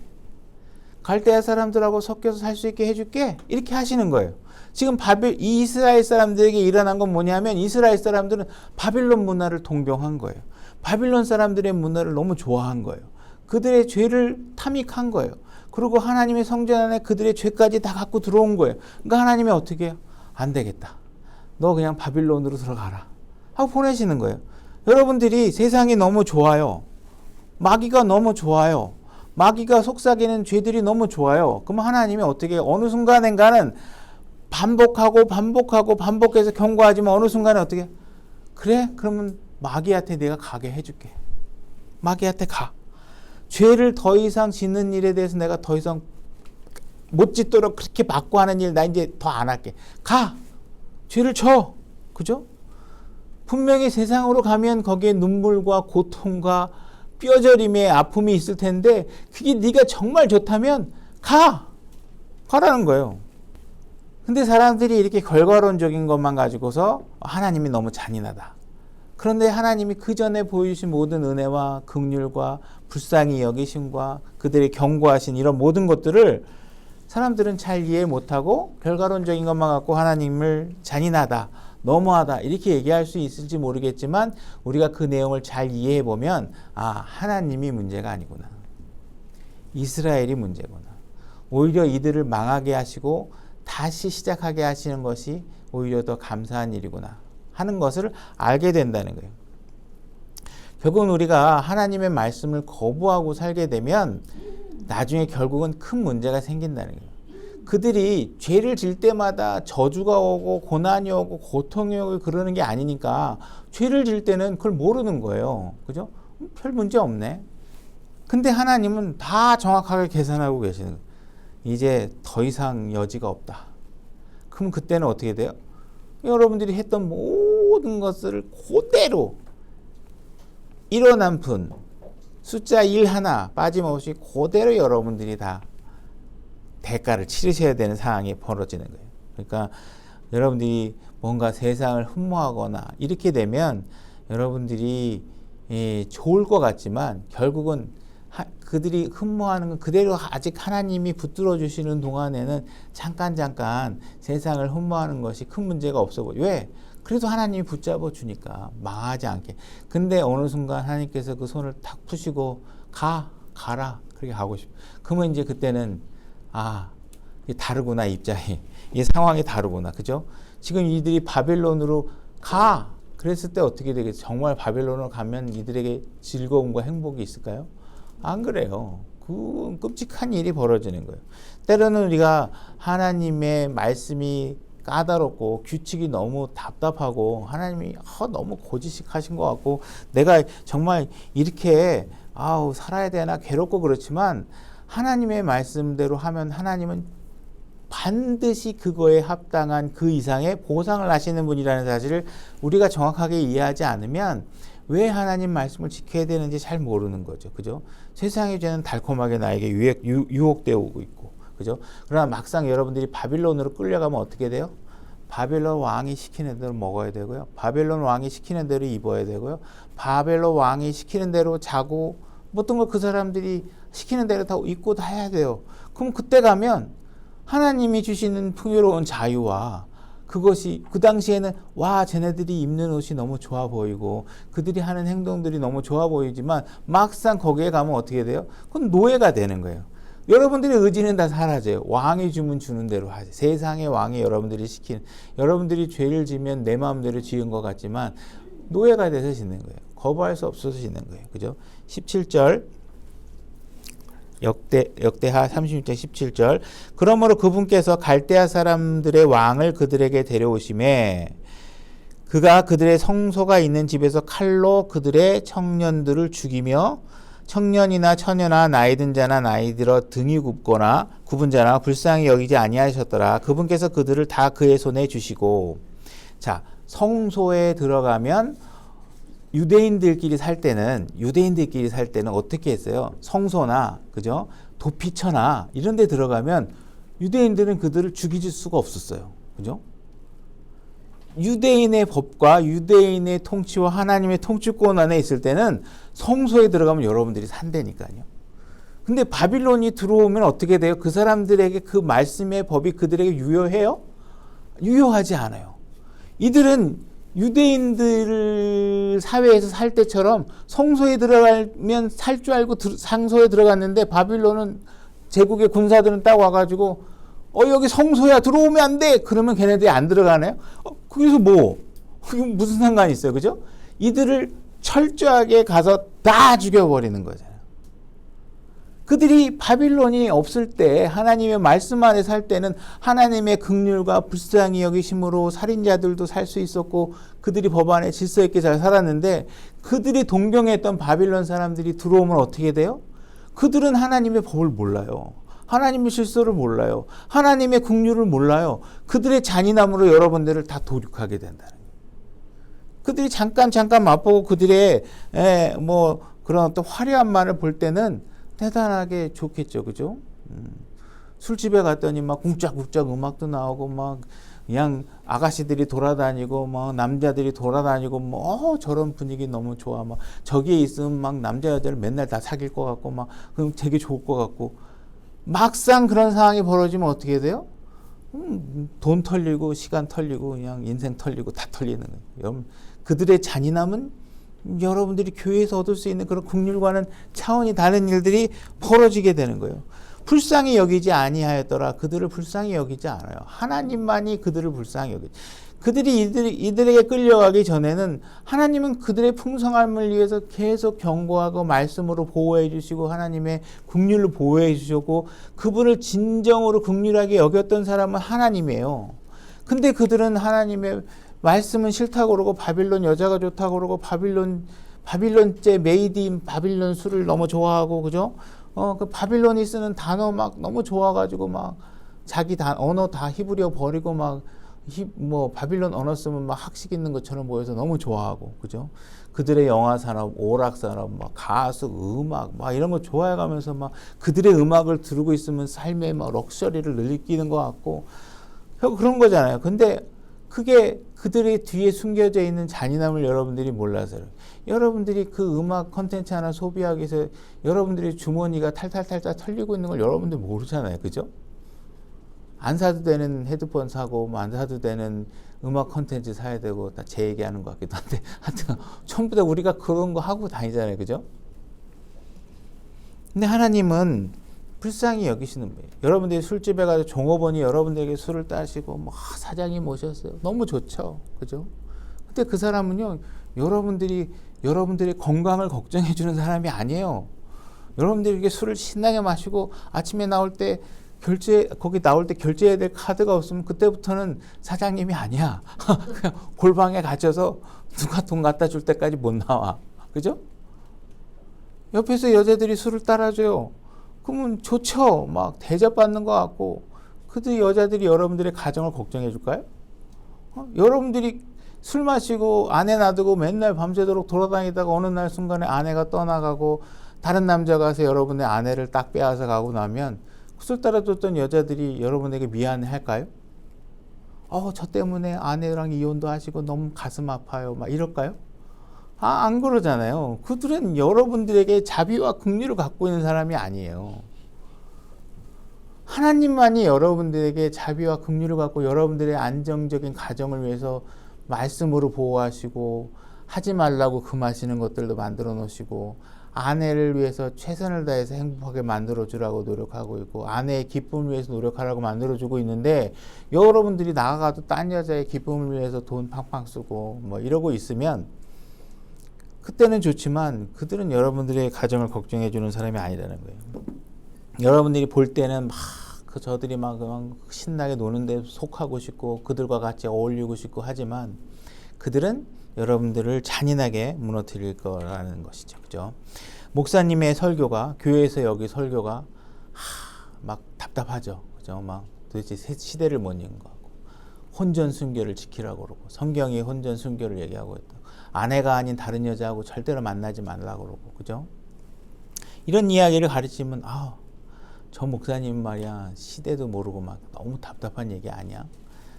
갈대아 사람들하고 섞여서 살 수 있게 해줄게. 이렇게 하시는 거예요. 지금 이 이스라엘 사람들에게 일어난 건 뭐냐면 이스라엘 사람들은 바빌론 문화를 동경한 거예요. 바빌론 사람들의 문화를 너무 좋아한 거예요. 그들의 죄를 탐닉한 거예요. 그리고 하나님의 성전 안에 그들의 죄까지 다 갖고 들어온 거예요. 그러니까 하나님이 어떻게 해요? 안 되겠다. 너 그냥 바빌론으로 들어가라. 하고 보내시는 거예요. 여러분들이 세상이 너무 좋아요. 마귀가 너무 좋아요. 마귀가 속삭이는 죄들이 너무 좋아요. 그럼 하나님이 어떻게 어느 순간인가는 반복해서 경고하지만 어느 순간에 어떻게 그래? 그러면 마귀한테 내가 가게 해줄게. 마귀한테 가. 죄를 더 이상 짓는 일에 대해서 내가 더 이상 못 짓도록 그렇게 막고 하는 일 나 이제 더 안 할게. 가. 죄를 져. 그죠? 분명히 세상으로 가면 거기에 눈물과 고통과 뼈저림의 아픔이 있을 텐데 그게 네가 정말 좋다면 가라는 거예요. 근데 사람들이 이렇게 결과론적인 것만 가지고서 하나님이 너무 잔인하다. 그런데 하나님이 그 전에 보여주신 모든 은혜와 긍휼과 불쌍히 여기심과 그들의 경고하신 이런 모든 것들을 사람들은 잘 이해 못하고 결과론적인 것만 갖고 하나님을 잔인하다, 너무하다 이렇게 얘기할 수 있을지 모르겠지만 우리가 그 내용을 잘 이해해 보면 하나님이 문제가 아니구나. 이스라엘이 문제구나. 오히려 이들을 망하게 하시고 다시 시작하게 하시는 것이 오히려 더 감사한 일이구나 하는 것을 알게 된다는 거예요. 결국은 우리가 하나님의 말씀을 거부하고 살게 되면 나중에 결국은 큰 문제가 생긴다는 거예요. 그들이 죄를 질 때마다 저주가 오고 고난이 오고 고통이 오고 그러는 게 아니니까 죄를 질 때는 그걸 모르는 거예요. 그죠? 별 문제 없네. 근데 하나님은 다 정확하게 계산하고 계시는 거예요. 이제 더 이상 여지가 없다. 그럼 그때는 어떻게 돼요? 여러분들이 했던 모든 것을 그대로 일어난 분 숫자 1 하나 빠짐없이 그대로 여러분들이 다 대가를 치르셔야 되는 상황이 벌어지는 거예요. 그러니까 여러분들이 뭔가 세상을 흠모하거나 이렇게 되면 여러분들이 좋을 것 같지만 결국은 그들이 흠모하는 건 그대로 아직 하나님이 붙들어 주시는 동안에는 잠깐 세상을 흠모하는 것이 큰 문제가 없어 보여. 왜? 그래도 하나님이 붙잡아 주니까 망하지 않게. 근데 어느 순간 하나님께서 그 손을 탁 푸시고 가라 그렇게 가고 싶어. 그러면 이제 그때는 이게 다르구나 입장이. 이 상황이 다르구나. 그죠? 지금 이들이 바벨론으로 그랬을 때 어떻게 되겠어요? 정말 바벨론으로 가면 이들에게 즐거움과 행복이 있을까요? 안 그래요. 그 끔찍한 일이 벌어지는 거예요. 때로는 우리가 하나님의 말씀이 까다롭고 규칙이 너무 답답하고 하나님이 너무 고지식하신 것 같고 내가 정말 이렇게 살아야 되나 괴롭고 그렇지만 하나님의 말씀대로 하면 하나님은 반드시 그거에 합당한 그 이상의 보상을 하시는 분이라는 사실을 우리가 정확하게 이해하지 않으면 왜 하나님 말씀을 지켜야 되는지 잘 모르는 거죠. 그죠? 세상의 죄는 달콤하게 나에게 유혹되어 오고 있고. 그죠? 그러나 막상 여러분들이 바빌론으로 끌려가면 어떻게 돼요? 바벨론 왕이 시키는 대로 먹어야 되고요. 바벨론 왕이 시키는 대로 입어야 되고요. 바벨론 왕이 시키는 대로 자고 어떤 걸 그 사람들이 시키는 대로 다 입고 다 해야 돼요. 그럼 그때 가면 하나님이 주시는 풍요로운 자유와 그것이 그 당시에는 쟤네들이 입는 옷이 너무 좋아 보이고 그들이 하는 행동들이 너무 좋아 보이지만 막상 거기에 가면 어떻게 돼요? 그건 노예가 되는 거예요. 여러분들의 의지는 다 사라져요. 왕이 주면 주는 대로 하죠. 세상의 왕이 여러분들이 죄를 지면 내 마음대로 지은 것 같지만 노예가 돼서 짓는 거예요. 거부할 수 없어서 짓는 거예요. 그죠? 17절 역대하 36장 17절 그러므로 그분께서 갈대아 사람들의 왕을 그들에게 데려오심에 그가 그들의 성소가 있는 집에서 칼로 그들의 청년들을 죽이며 청년이나 처녀나 나이든 자나 나이 들어 등이 굽거나 굽은 자나 불쌍히 여기지 아니하셨더라. 그분께서 그들을 다 그의 손에 주시고. 자, 성소에 들어가면 유대인들끼리 살 때는 어떻게 했어요? 성소나 그죠? 도피처나 이런 데 들어가면 유대인들은 그들을 죽이질 수가 없었어요. 그죠? 유대인의 법과 유대인의 통치와 하나님의 통치권 안에 있을 때는 성소에 들어가면 여러분들이 산다니까요. 근데 바빌론이 들어오면 어떻게 돼요? 그 사람들에게 그 말씀의 법이 그들에게 유효해요? 유효하지 않아요. 이들은 유대인들 사회에서 살 때처럼 성소에 들어가면 살 줄 알고 상소에 들어갔는데 바빌론은 제국의 군사들은 딱 와가지고 여기 성소야 들어오면 안 돼. 그러면 걔네들이 안 들어가네요. 그래서 무슨 상관이 있어요, 그죠? 이들을 철저하게 가서 다 죽여버리는 거잖아요. 그들이 바빌론이 없을 때 하나님의 말씀 안에 살 때는 하나님의 긍휼과 불쌍히 여기심으로 살인자들도 살 수 있었고 그들이 법 안에 질서 있게 잘 살았는데 그들이 동경했던 바빌론 사람들이 들어오면 어떻게 돼요? 그들은 하나님의 법을 몰라요. 하나님의 질서를 몰라요. 하나님의 긍휼을 몰라요. 그들의 잔인함으로 여러분들을 다 도륙하게 된다는 거예요. 그들이 잠깐 맛보고 그들의 그런 어떤 화려함만을 볼 때는 대단하게 좋겠죠, 그죠? 술집에 갔더니 막 쿵짝쿵짝 음악도 나오고 막 그냥 아가씨들이 돌아다니고 막 남자들이 돌아다니고 저런 분위기 너무 좋아. 막 저기에 있으면 막 남자 여자를 맨날 다 사귈 것 같고 막 그럼 되게 좋을 것 같고 막상 그런 상황이 벌어지면 어떻게 돼요? 돈 털리고 시간 털리고 그냥 인생 털리고 다 털리는 거예요. 여러분 그들의 잔인함은 여러분들이 교회에서 얻을 수 있는 그런 긍휼과는 차원이 다른 일들이 벌어지게 되는 거예요. 불쌍히 여기지 아니하였더라. 그들을 불쌍히 여기지 않아요. 하나님만이 그들을 불쌍히 여기지. 그들이 이들에게 끌려가기 전에는 하나님은 그들의 풍성함을 위해서 계속 경고하고 말씀으로 보호해 주시고 하나님의 긍휼로 보호해 주셨고 그분을 진정으로 긍휼하게 여겼던 사람은 하나님이에요. 근데 그들은 하나님의 말씀은 싫다고 그러고 바빌론 여자가 좋다고 그러고 바빌론제 메이드인 바빌론 술을 너무 좋아하고 그죠? 그 바빌론이 쓰는 단어 막 너무 좋아가지고 막 자기 언어 다 히브리어 버리고 막 바빌론 언어 쓰면 막 학식 있는 것처럼 보여서 너무 좋아하고 그죠? 그들의 영화 산업, 오락 산업, 막 가수, 음악 막 이런 거 좋아해가면서 막 그들의 음악을 들고 있으면 삶의 막 럭셔리를 느끼는 것 같고 그런 거잖아요. 근데 그게 그들의 뒤에 숨겨져 있는 잔인함을 여러분들이 몰라서요. 여러분들이 그 음악 콘텐츠 하나 소비하기 위해서 여러분들의 주머니가 탈탈탈탈 털리고 있는 걸 여러분들 모르잖아요. 그죠? 안 사도 되는 헤드폰 사고 뭐 안 사도 되는 음악 콘텐츠 사야 되고 다 제 얘기하는 것 같기도 한데 하여튼 전부 다 우리가 그런 거 하고 다니잖아요. 그죠? 근데 하나님은 불쌍히 여기시는 거예요. 여러분들이 술집에 가서 종업원이 여러분들에게 술을 따시고 뭐 사장님 오셨어요. 너무 좋죠. 그죠? 근데 그 사람은요. 여러분들의 건강을 걱정해 주는 사람이 아니에요. 여러분들에게 술을 신나게 마시고 아침에 나올 때 거기 나올 때 결제해야 될 카드가 없으면 그때부터는 사장님이 아니야. 그냥 골방에 갇혀서 누가 돈 갖다 줄 때까지 못 나와. 그죠? 옆에서 여자들이 술을 따라줘요. 그러면 좋죠. 막 대접받는 것 같고. 그들 여자들이 여러분들의 가정을 걱정해 줄까요? 여러분들이 술 마시고 아내 놔두고 맨날 밤새도록 돌아다니다가 어느 날 순간에 아내가 떠나가고 다른 남자가 와서 여러분의 아내를 딱 빼앗아 가고 나면 술 따라줬던 여자들이 여러분에게 미안해 할까요? 저 때문에 아내랑 이혼도 하시고 너무 가슴 아파요. 막 이럴까요? 안 그러잖아요. 그들은 여러분들에게 자비와 긍휼을 갖고 있는 사람이 아니에요. 하나님만이 여러분들에게 자비와 긍휼을 갖고 여러분들의 안정적인 가정을 위해서 말씀으로 보호하시고 하지 말라고 금하시는 것들도 만들어 놓으시고 아내를 위해서 최선을 다해서 행복하게 만들어 주라고 노력하고 있고 아내의 기쁨을 위해서 노력하라고 만들어 주고 있는데 여러분들이 나가도 딴 여자의 기쁨을 위해서 돈 팡팡 쓰고 뭐 이러고 있으면 그때는 좋지만 그들은 여러분들의 가정을 걱정해 주는 사람이 아니라는 거예요. 여러분들이 볼 때는 저들이 막 신나게 노는데 속하고 싶고 그들과 같이 어울리고 싶고 하지만 그들은 여러분들을 잔인하게 무너뜨릴 거라는 것이죠. 그죠? 목사님의 설교가 교회에서 여기 설교가 막 답답하죠. 그죠? 막 도대체 시대를 못 읽는 것 같고 혼전 순결을 지키라고 그러고 성경이 혼전 순결을 얘기하고 있다. 아내가 아닌 다른 여자하고 절대로 만나지 말라고 그러고 그죠? 이런 이야기를 가르치면 저 목사님 말이야 시대도 모르고 막 너무 답답한 얘기 아니야?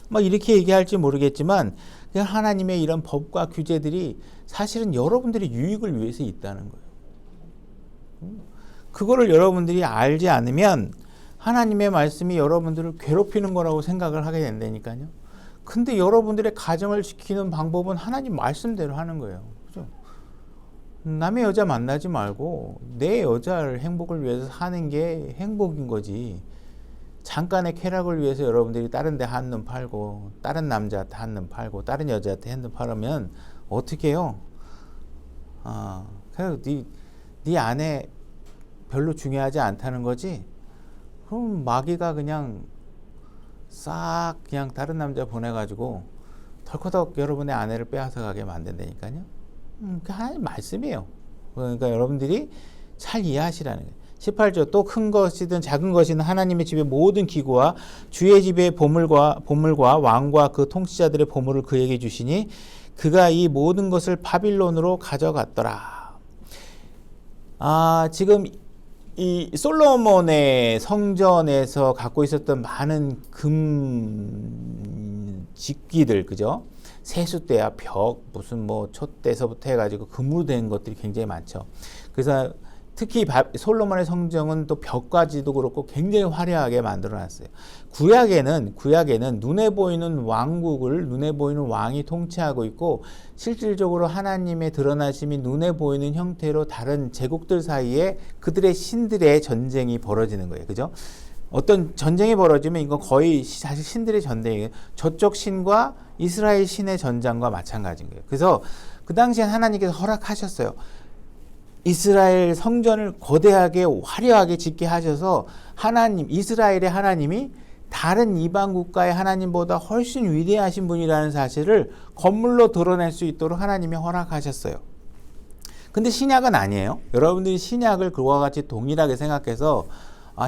막 이렇게 얘기할지 모르겠지만 그냥 하나님의 이런 법과 규제들이 사실은 여러분들의 유익을 위해서 있다는 거예요. 그거를 여러분들이 알지 않으면 하나님의 말씀이 여러분들을 괴롭히는 거라고 생각을 하게 된다니까요. 근데 여러분들의 가정을 지키는 방법은 하나님 말씀대로 하는 거예요. 그죠? 남의 여자 만나지 말고 내 여자를 행복을 위해서 사는 게 행복인 거지. 잠깐의 쾌락을 위해서 여러분들이 다른 데 한눈 팔고 다른 남자한테 한눈 팔고 다른 여자한테 한눈 팔으면 어떻게 해요? 그냥 네 아내 별로 중요하지 않다는 거지? 그럼 마귀가 그냥 싹 그냥 다른 남자 보내가지고 덜커덕 여러분의 아내를 빼앗아 가게 만든다니까요. 그 하나님 말씀이에요. 그러니까 여러분들이 잘 이해하시라는 거예요. 18절 또 큰 것이든 작은 것이든 하나님의 집의 모든 기구와 주의 집의 보물과 왕과 그 통치자들의 보물을 그에게 주시니 그가 이 모든 것을 바빌론으로 가져갔더라. 지금 이 솔로몬의 성전에서 갖고 있었던 많은 금 집기들, 그죠? 세숫대야 벽, 무슨 뭐 촛대서부터 해가지고 금으로 된 것들이 굉장히 많죠. 그래서 특히 솔로몬의 성전은 또 벽까지도 그렇고 굉장히 화려하게 만들어놨어요. 구약에는 눈에 보이는 왕국을 눈에 보이는 왕이 통치하고 있고 실질적으로 하나님의 드러나심이 눈에 보이는 형태로 다른 제국들 사이에 그들의 신들의 전쟁이 벌어지는 거예요. 그죠? 어떤 전쟁이 벌어지면 이건 거의 사실 신들의 전쟁이에요. 저쪽 신과 이스라엘 신의 전장과 마찬가지인 거예요. 그래서 그 당시엔 하나님께서 허락하셨어요. 이스라엘 성전을 거대하게 화려하게 짓게 하셔서 이스라엘의 하나님이 다른 이방 국가의 하나님보다 훨씬 위대하신 분이라는 사실을 건물로 드러낼 수 있도록 하나님이 허락하셨어요. 근데 신약은 아니에요. 여러분들이 신약을 그와 같이 동일하게 생각해서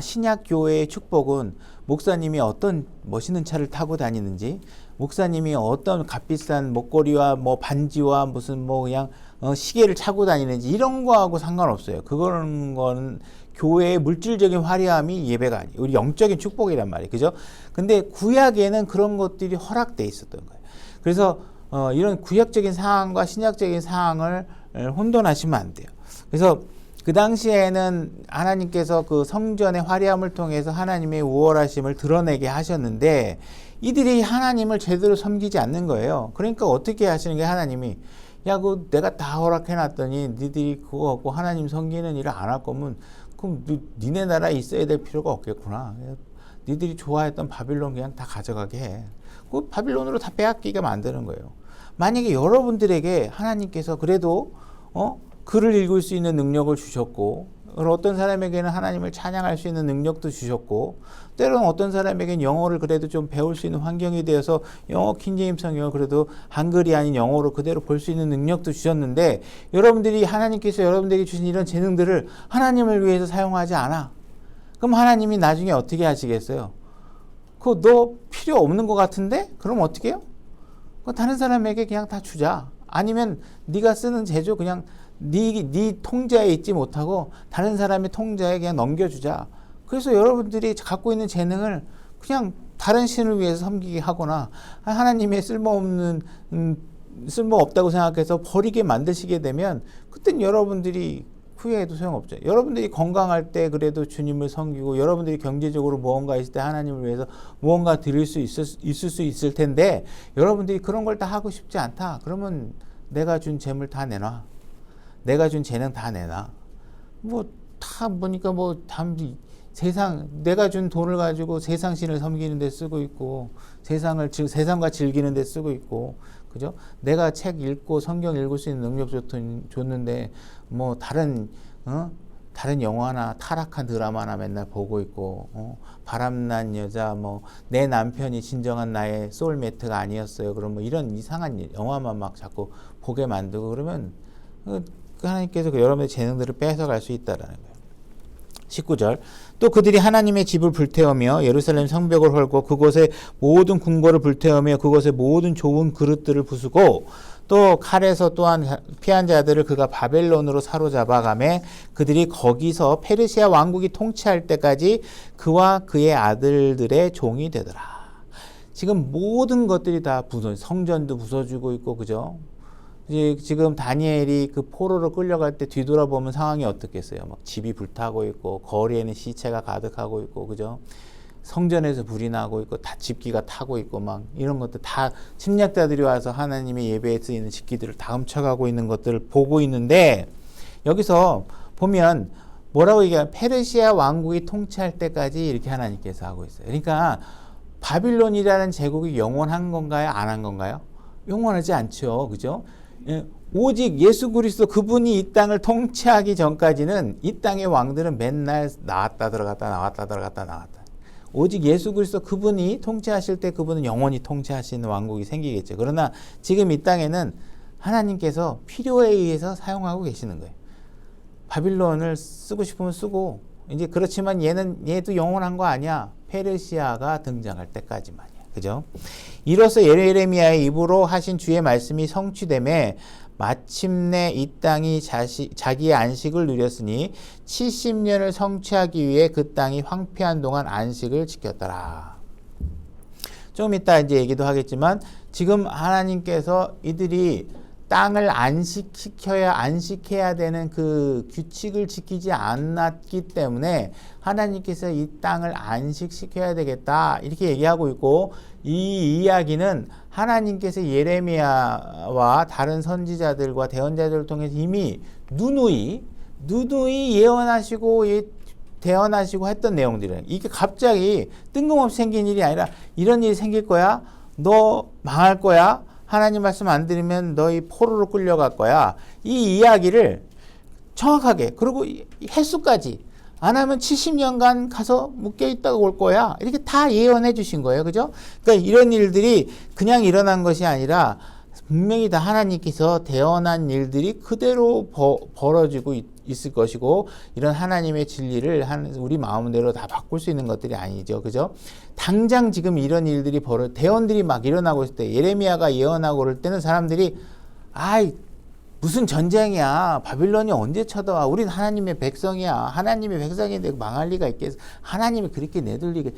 신약 교회의 축복은 목사님이 어떤 멋있는 차를 타고 다니는지, 목사님이 어떤 값비싼 목걸이와 뭐 반지와 무슨 뭐 그냥 시계를 차고 다니는지 이런 거하고 상관없어요. 그거는 거는 교회의 물질적인 화려함이 예배가 아니에요. 우리 영적인 축복이란 말이에요. 그죠? 근데 구약에는 그런 것들이 허락돼 있었던 거예요. 그래서 이런 구약적인 상황과 신약적인 상황을 혼돈하시면 안 돼요. 그래서 그 당시에는 하나님께서 그 성전의 화려함을 통해서 하나님의 우월하심을 드러내게 하셨는데 이들이 하나님을 제대로 섬기지 않는 거예요. 그러니까 어떻게 하시는 게 하나님이 야, 그 내가 다 허락해놨더니 니들이 그거 갖고 하나님 섬기는 일을 안 할 거면 그럼 니네 나라에 있어야 될 필요가 없겠구나. 니들이 좋아했던 바빌론 그냥 다 가져가게 해. 그 바빌론으로 다 빼앗기게 만드는 거예요. 만약에 여러분들에게 하나님께서 그래도 글을 읽을 수 있는 능력을 주셨고 어떤 사람에게는 하나님을 찬양할 수 있는 능력도 주셨고 때로는 어떤 사람에게는 영어를 그래도 좀 배울 수 있는 환경이 되어서 영어 킹제임스 성경을 그래도 한글이 아닌 영어로 그대로 볼 수 있는 능력도 주셨는데 여러분들이 하나님께서 여러분들에게 주신 이런 재능들을 하나님을 위해서 사용하지 않아. 그럼 하나님이 나중에 어떻게 하시겠어요? 그거 너 필요 없는 것 같은데? 그럼 어떻게 해요? 그거 다른 사람에게 그냥 다 주자. 아니면 네가 쓰는 제조 그냥 네 통자에 있지 못하고 다른 사람의 통자에 그냥 넘겨주자. 그래서 여러분들이 갖고 있는 재능을 그냥 다른 신을 위해서 섬기게 하거나 하나님의 쓸모없다고 생각해서 버리게 만드시게 되면 그땐 여러분들이 후회해도 소용없죠. 여러분들이 건강할 때 그래도 주님을 섬기고 여러분들이 경제적으로 무언가 있을 때 하나님을 위해서 무언가 드릴 수 있을 수 있을 텐데 여러분들이 그런 걸 다 하고 싶지 않다. 그러면 내가 준 재물 다 내놔. 내가 준 재능 다 내놔. 다 보니까 세상, 내가 준 돈을 가지고 세상 신을 섬기는 데 쓰고 있고, 세상과 즐기는 데 쓰고 있고, 그죠? 내가 책 읽고 성경 읽을 수 있는 능력 줬는데, 다른 영화나 타락한 드라마나 맨날 보고 있고, 바람난 여자, 내 남편이 진정한 나의 소울메이트가 아니었어요. 그럼 이런 이상한 영화만 막 자꾸 보게 만들고 그러면, 하나님께서 여러분의 재능들을 뺏어갈 수 있다라는 거예요. 19절 또 그들이 하나님의 집을 불태우며 예루살렘 성벽을 헐고 그곳의 모든 궁궐을 불태우며 그곳의 모든 좋은 그릇들을 부수고 또 칼에서 또한 피한 자들을 그가 바벨론으로 사로잡아가매 그들이 거기서 페르시아 왕국이 통치할 때까지 그와 그의 아들들의 종이 되더라. 지금 모든 것들이 다 성전도 부서지고 있고 그죠? 지금 다니엘이 그 포로로 끌려갈 때 뒤돌아보면 상황이 어떻겠어요? 막 집이 불타고 있고 거리에는 시체가 가득하고 있고 그죠? 성전에서 불이 나고 있고 다 집기가 타고 있고 막 이런 것들 다 침략자들이 와서 하나님의 예배에 쓰이는 집기들을 다 훔쳐가고 있는 것들을 보고 있는데 여기서 보면 뭐라고 얘기하면 페르시아 왕국이 통치할 때까지 이렇게 하나님께서 하고 있어요. 그러니까 바빌론이라는 제국이 영원한 건가요? 안 한 건가요? 영원하지 않죠. 그죠? 오직 예수 그리스도 그분이 이 땅을 통치하기 전까지는 이 땅의 왕들은 맨날 나왔다 들어갔다. 오직 예수 그리스도 그분이 통치하실 때 그분은 영원히 통치하시는 왕국이 생기겠죠. 그러나 지금 이 땅에는 하나님께서 필요에 의해서 사용하고 계시는 거예요. 바빌론을 쓰고 싶으면 쓰고 이제 그렇지만 얘도 영원한 거 아니야. 페르시아가 등장할 때까지만이야. 그죠? 이로써 예레미야의 입으로 하신 주의 말씀이 성취되매 마침내 이 땅이 자기의 안식을 누렸으니 70년을 성취하기 위해 그 땅이 황폐한 동안 안식을 지켰더라. 좀 이따 이제 얘기도 하겠지만 지금 하나님께서 이들이 땅을 안식해야 되는 그 규칙을 지키지 않았기 때문에 하나님께서 이 땅을 안식시켜야 되겠다 이렇게 얘기하고 있고 이 이야기는 하나님께서 예레미야와 다른 선지자들과 대언자들을 통해서 이미 누누이 예언하시고 대언하시고 했던 내용들이에요. 이게 갑자기 뜬금없이 생긴 일이 아니라 이런 일이 생길 거야. 너 망할 거야. 하나님 말씀 안 들으면 너희 포로로 끌려갈 거야. 이 이야기를 정확하게 그리고 횟수까지 안 하면 70년간 가서 묶여있다가 올 거야. 이렇게 다 예언해 주신 거예요. 그죠? 그러니까 이런 일들이 그냥 일어난 것이 아니라 분명히 다 하나님께서 대언한 일들이 그대로 벌어지고 있을 것이고 이런 하나님의 진리를 우리 마음대로 다 바꿀 수 있는 것들이 아니죠. 그죠? 당장 지금 이런 일들이 대언들이 막 일어나고 있을 때 예레미야가 예언하고 그럴 때는 사람들이 무슨 전쟁이야. 바빌론이 언제 쳐다와. 우린 하나님의 백성이야. 하나님의 백성인데 망할 리가 있겠어. 하나님이 그렇게 내돌리게.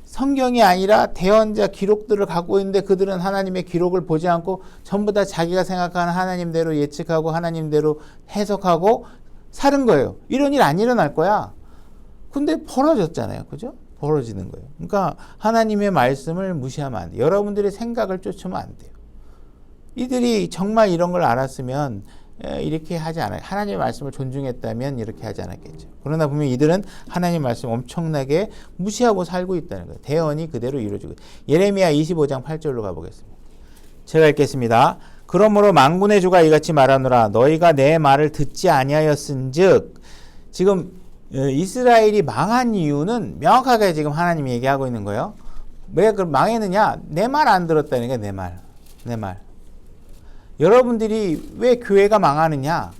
성경이 아니라 대언자 기록들을 갖고 있는데 그들은 하나님의 기록을 보지 않고 전부 다 자기가 생각하는 하나님대로 예측하고 하나님대로 해석하고 사는 거예요. 이런 일 안 일어날 거야. 근데 벌어졌잖아요. 그죠? 벌어지는 거예요. 그러니까 하나님의 말씀을 무시하면 안 돼요. 여러분들의 생각을 쫓으면 안 돼요. 이들이 정말 이런 걸 알았으면 이렇게 하지 않아요. 하나님의 말씀을 존중했다면 이렇게 하지 않았겠죠. 그러나 보면 이들은 하나님의 말씀 엄청나게 무시하고 살고 있다는 거예요. 대언이 그대로 이루어지고. 예레미야 25장 8절로 가보겠습니다. 제가 읽겠습니다. 그러므로 만군의 주가 이같이 말하노라. 너희가 내 말을 듣지 아니하였은즉. 지금 이스라엘이 망한 이유는 명확하게 지금 하나님이 얘기하고 있는 거예요. 왜 망했느냐? 내 말 안 들었다는 게 내 말. 여러분들이 왜 교회가 망하느냐?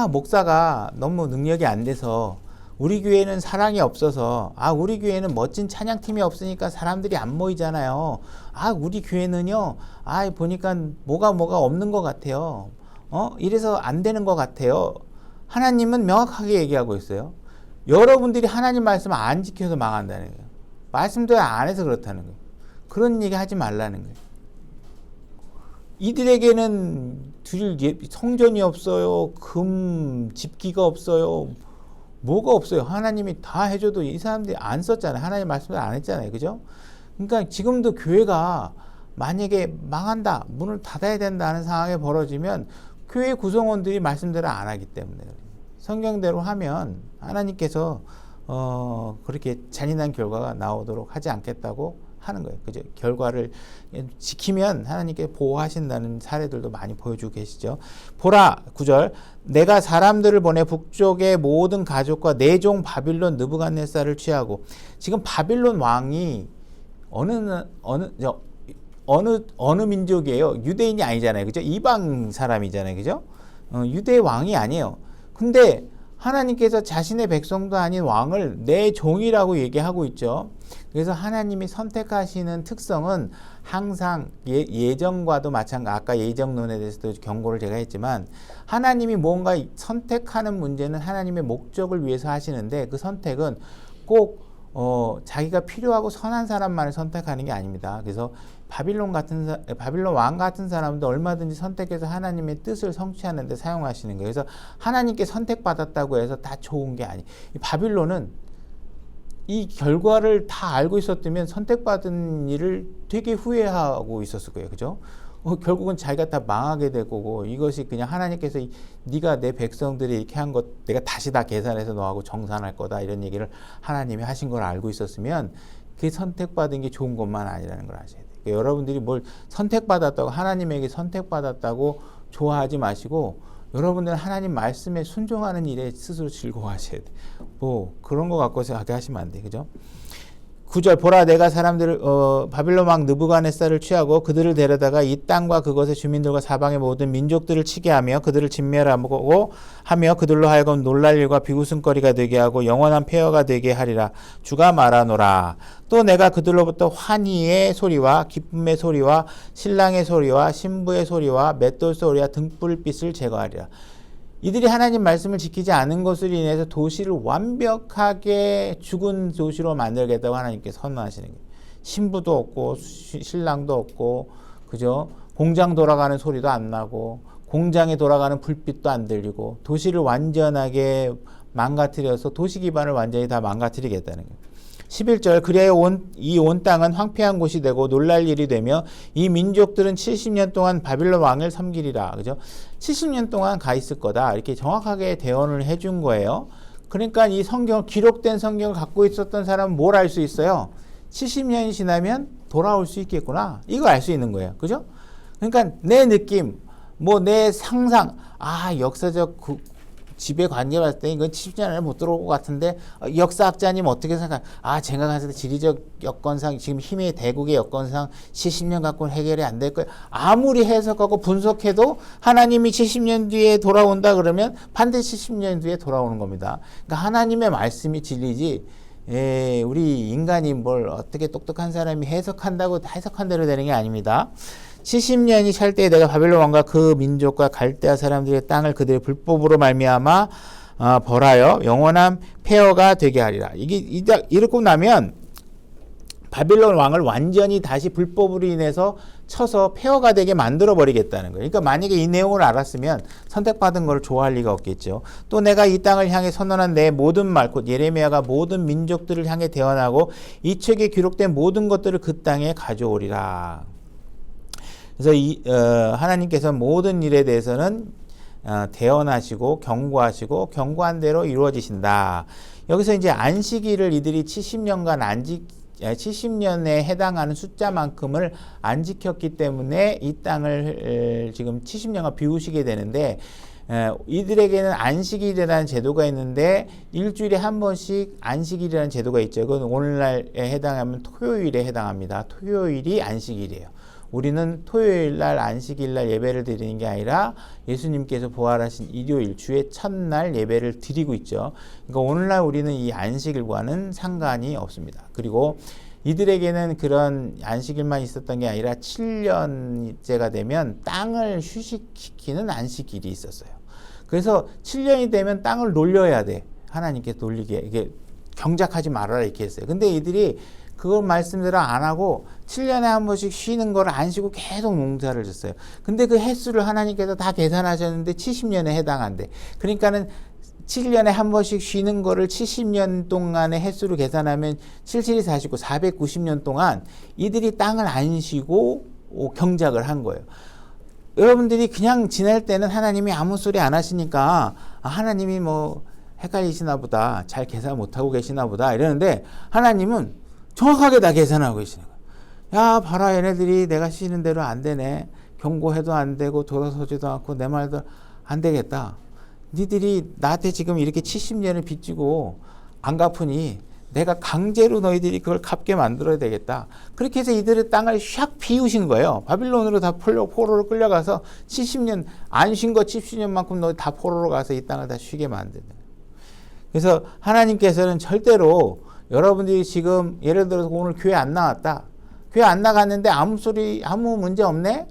목사가 너무 능력이 안 돼서, 우리 교회는 사랑이 없어서, 우리 교회는 멋진 찬양팀이 없으니까 사람들이 안 모이잖아요. 우리 교회는요, 보니까 뭐가 없는 것 같아요. 이래서 안 되는 것 같아요. 하나님은 명확하게 얘기하고 있어요. 여러분들이 하나님 말씀 안 지켜서 망한다는 거예요. 말씀도 안 해서 그렇다는 거예요. 그런 얘기 하지 말라는 거예요. 이들에게는 성전이 없어요. 집기가 없어요. 뭐가 없어요. 하나님이 다 해줘도 이 사람들이 안 썼잖아요. 하나님 말씀을 안 했잖아요. 그죠? 그러니까 지금도 교회가 만약에 망한다, 문을 닫아야 된다는 상황이 벌어지면 교회 구성원들이 말씀대로 안 하기 때문에, 성경대로 하면 하나님께서 그렇게 잔인한 결과가 나오도록 하지 않겠다고 하는 거예요. 그죠? 결과를 지키면 하나님께 보호하신다는 사례들도 많이 보여주고 계시죠. 보라, 9절. 내가 사람들을 보내 북쪽의 모든 가족과 내 종 바빌론 느부갓네살을 취하고. 지금 바빌론 왕이 어느 민족이에요? 유대인이 아니잖아요. 그죠? 이방 사람이잖아요. 그죠? 유대 왕이 아니에요. 근데 하나님께서 자신의 백성도 아닌 왕을 내 종이라고 얘기하고 있죠. 그래서 하나님이 선택하시는 특성은 항상 예정과도 마찬가지, 아까 예정론에 대해서도 경고를 제가 했지만, 하나님이 뭔가 선택하는 문제는 하나님의 목적을 위해서 하시는데, 그 선택은 꼭 자기가 필요하고 선한 사람만을 선택하는 게 아닙니다. 그래서 바빌론 왕 같은 사람도 얼마든지 선택해서 하나님의 뜻을 성취하는 데 사용하시는 거예요. 그래서 하나님께 선택받았다고 해서 다 좋은 게 아니에요. 바빌론은 이 결과를 다 알고 있었다면 선택받은 일을 되게 후회하고 있었을 거예요. 그죠? 결국은 자기가 다 망하게 될 거고, 이것이 그냥 하나님께서 네가 내 백성들이 이렇게 한 것 내가 다시 다 계산해서 너하고 정산할 거다, 이런 얘기를 하나님이 하신 걸 알고 있었으면 그 선택받은 게 좋은 것만 아니라는 걸 아셔야 돼요. 그러니까 여러분들이 뭘 선택받았다고, 하나님에게 선택받았다고 좋아하지 마시고, 여러분들은 하나님 말씀에 순종하는 일에 스스로 즐거워하셔야 돼요. 그런 거 갖고서 하게 하시면 안 돼요. 그죠? 9절. 보라, 내가 사람들을 바빌론 왕 느부갓네살을 취하고 그들을 데려다가 이 땅과 그것의 주민들과 사방의 모든 민족들을 치게 하며 그들을 진멸하고 하며 그들로 하여금 놀랄 일과 비웃음거리가 되게 하고 영원한 폐허가 되게 하리라. 주가 말하노라. 또 내가 그들로부터 환희의 소리와 기쁨의 소리와 신랑의 소리와 신부의 소리와 맷돌 소리와 등불빛을 제거하리라. 이들이 하나님 말씀을 지키지 않은 것으로 인해서 도시를 완벽하게 죽은 도시로 만들겠다고 하나님께 선언하시는 거예요. 신부도 없고 신랑도 없고, 그죠? 공장 돌아가는 소리도 안 나고, 공장에 돌아가는 불빛도 안 들리고, 도시를 완전하게 망가뜨려서 도시 기반을 완전히 다 망가뜨리겠다는 거예요. 11절. 그리하여 이 온 땅은 황폐한 곳이 되고 놀랄 일이 되며 이 민족들은 70년 동안 바빌론 왕을 섬기리라. 그죠? 70년 동안 가 있을 거다. 이렇게 정확하게 대언을 해준 거예요. 그러니까 이 기록된 성경을 갖고 있었던 사람은 뭘 알 수 있어요? 70년이 지나면 돌아올 수 있겠구나. 이거 알 수 있는 거예요. 그죠? 그러니까 내 느낌, 내 상상, 역사적 집에 관계봤을 때 이건 70년 안에 못 들어올 것 같은데, 역사학자님 어떻게 생각하세요? 제가 봤을 때 지리적 여건상, 지금 힘의 대국의 여건상 70년 갖고는 해결이 안 될 거예요. 아무리 해석하고 분석해도 하나님이 70년 뒤에 돌아온다 그러면 반드시 70년 뒤에 돌아오는 겁니다. 그러니까 하나님의 말씀이 진리지, 우리 인간이 뭘 어떻게 똑똑한 사람이 해석한다고 해석한 대로 되는 게 아닙니다. 70년이 찰 때에 내가 바빌론 왕과 그 민족과 갈대아 사람들의 땅을 그들의 불법으로 말미암아 벌하여 영원한 폐허가 되게 하리라. 이게 이렇게 나면 바빌론 왕을 완전히 다시 불법으로 인해서 쳐서 폐허가 되게 만들어 버리겠다는 거예요. 그러니까 만약에 이 내용을 알았으면 선택받은 걸 좋아할 리가 없겠죠. 또 내가 이 땅을 향해 선언한 내 모든 말, 곧 예레미야가 모든 민족들을 향해 대언하고 이 책에 기록된 모든 것들을 그 땅에 가져오리라. 그래서 하나님께서 모든 일에 대해서는 대언하시고 경고하시고 경고한 대로 이루어지신다. 여기서 이제 안식일을 이들이 70년에 해당하는 숫자만큼을 안 지켰기 때문에 이 땅을 지금 70년간 비우시게 되는데, 이들에게는 안식일이라는 제도가 있는데 일주일에 한 번씩 안식일이라는 제도가 있죠. 그건 오늘날에 해당하면 토요일에 해당합니다. 토요일이 안식일이에요. 우리는 토요일 날 안식일 날 예배를 드리는 게 아니라 예수님께서 부활하신 일요일 주의 첫날 예배를 드리고 있죠. 그러니까 오늘날 우리는 이 안식일과는 상관이 없습니다. 그리고 이들에게는 그런 안식일만 있었던 게 아니라 7년째가 되면 땅을 휴식시키는 안식일이 있었어요. 그래서 7년이 되면 땅을 놀려야 돼. 하나님께 놀리게. 이게 경작하지 말아라 이렇게 했어요. 근데 이들이 그걸 말씀대로 안 하고 7년에 한 번씩 쉬는 걸 안 쉬고 계속 농사를 졌어요. 근데 그 횟수를 하나님께서 다 계산하셨는데 70년에 해당한대. 그러니까는 7년에 한 번씩 쉬는 거를 70년 동안의 횟수로 계산하면 77이 49, 490년 동안 이들이 땅을 안 쉬고 경작을 한 거예요. 여러분들이 그냥 지낼 때는 하나님이 아무 소리 안 하시니까 하나님이 뭐 헷갈리시나 보다, 잘 계산 못하고 계시나 보다 이러는데 하나님은 정확하게 다 계산하고 계시는 거예요. 야, 봐라, 얘네들이 내가 쉬는 대로 안 되네. 경고해도 안 되고 돌아서지도 않고 내 말도 안 되겠다. 니들이 나한테 지금 이렇게 70년을 빚지고 안 갚으니 내가 강제로 너희들이 그걸 갚게 만들어야 되겠다. 그렇게 해서 이들의 땅을 샥 비우신 거예요. 바빌론으로 다 포로로 끌려가서 70년 안 쉰 거 70년만큼 너희 다 포로로 가서 이 땅을 다 쉬게 만드는 거예요. 그래서 하나님께서는 절대로 여러분들이 지금 예를 들어서 오늘 교회 안 나왔다. 교회 안 나갔는데 아무 문제 없네?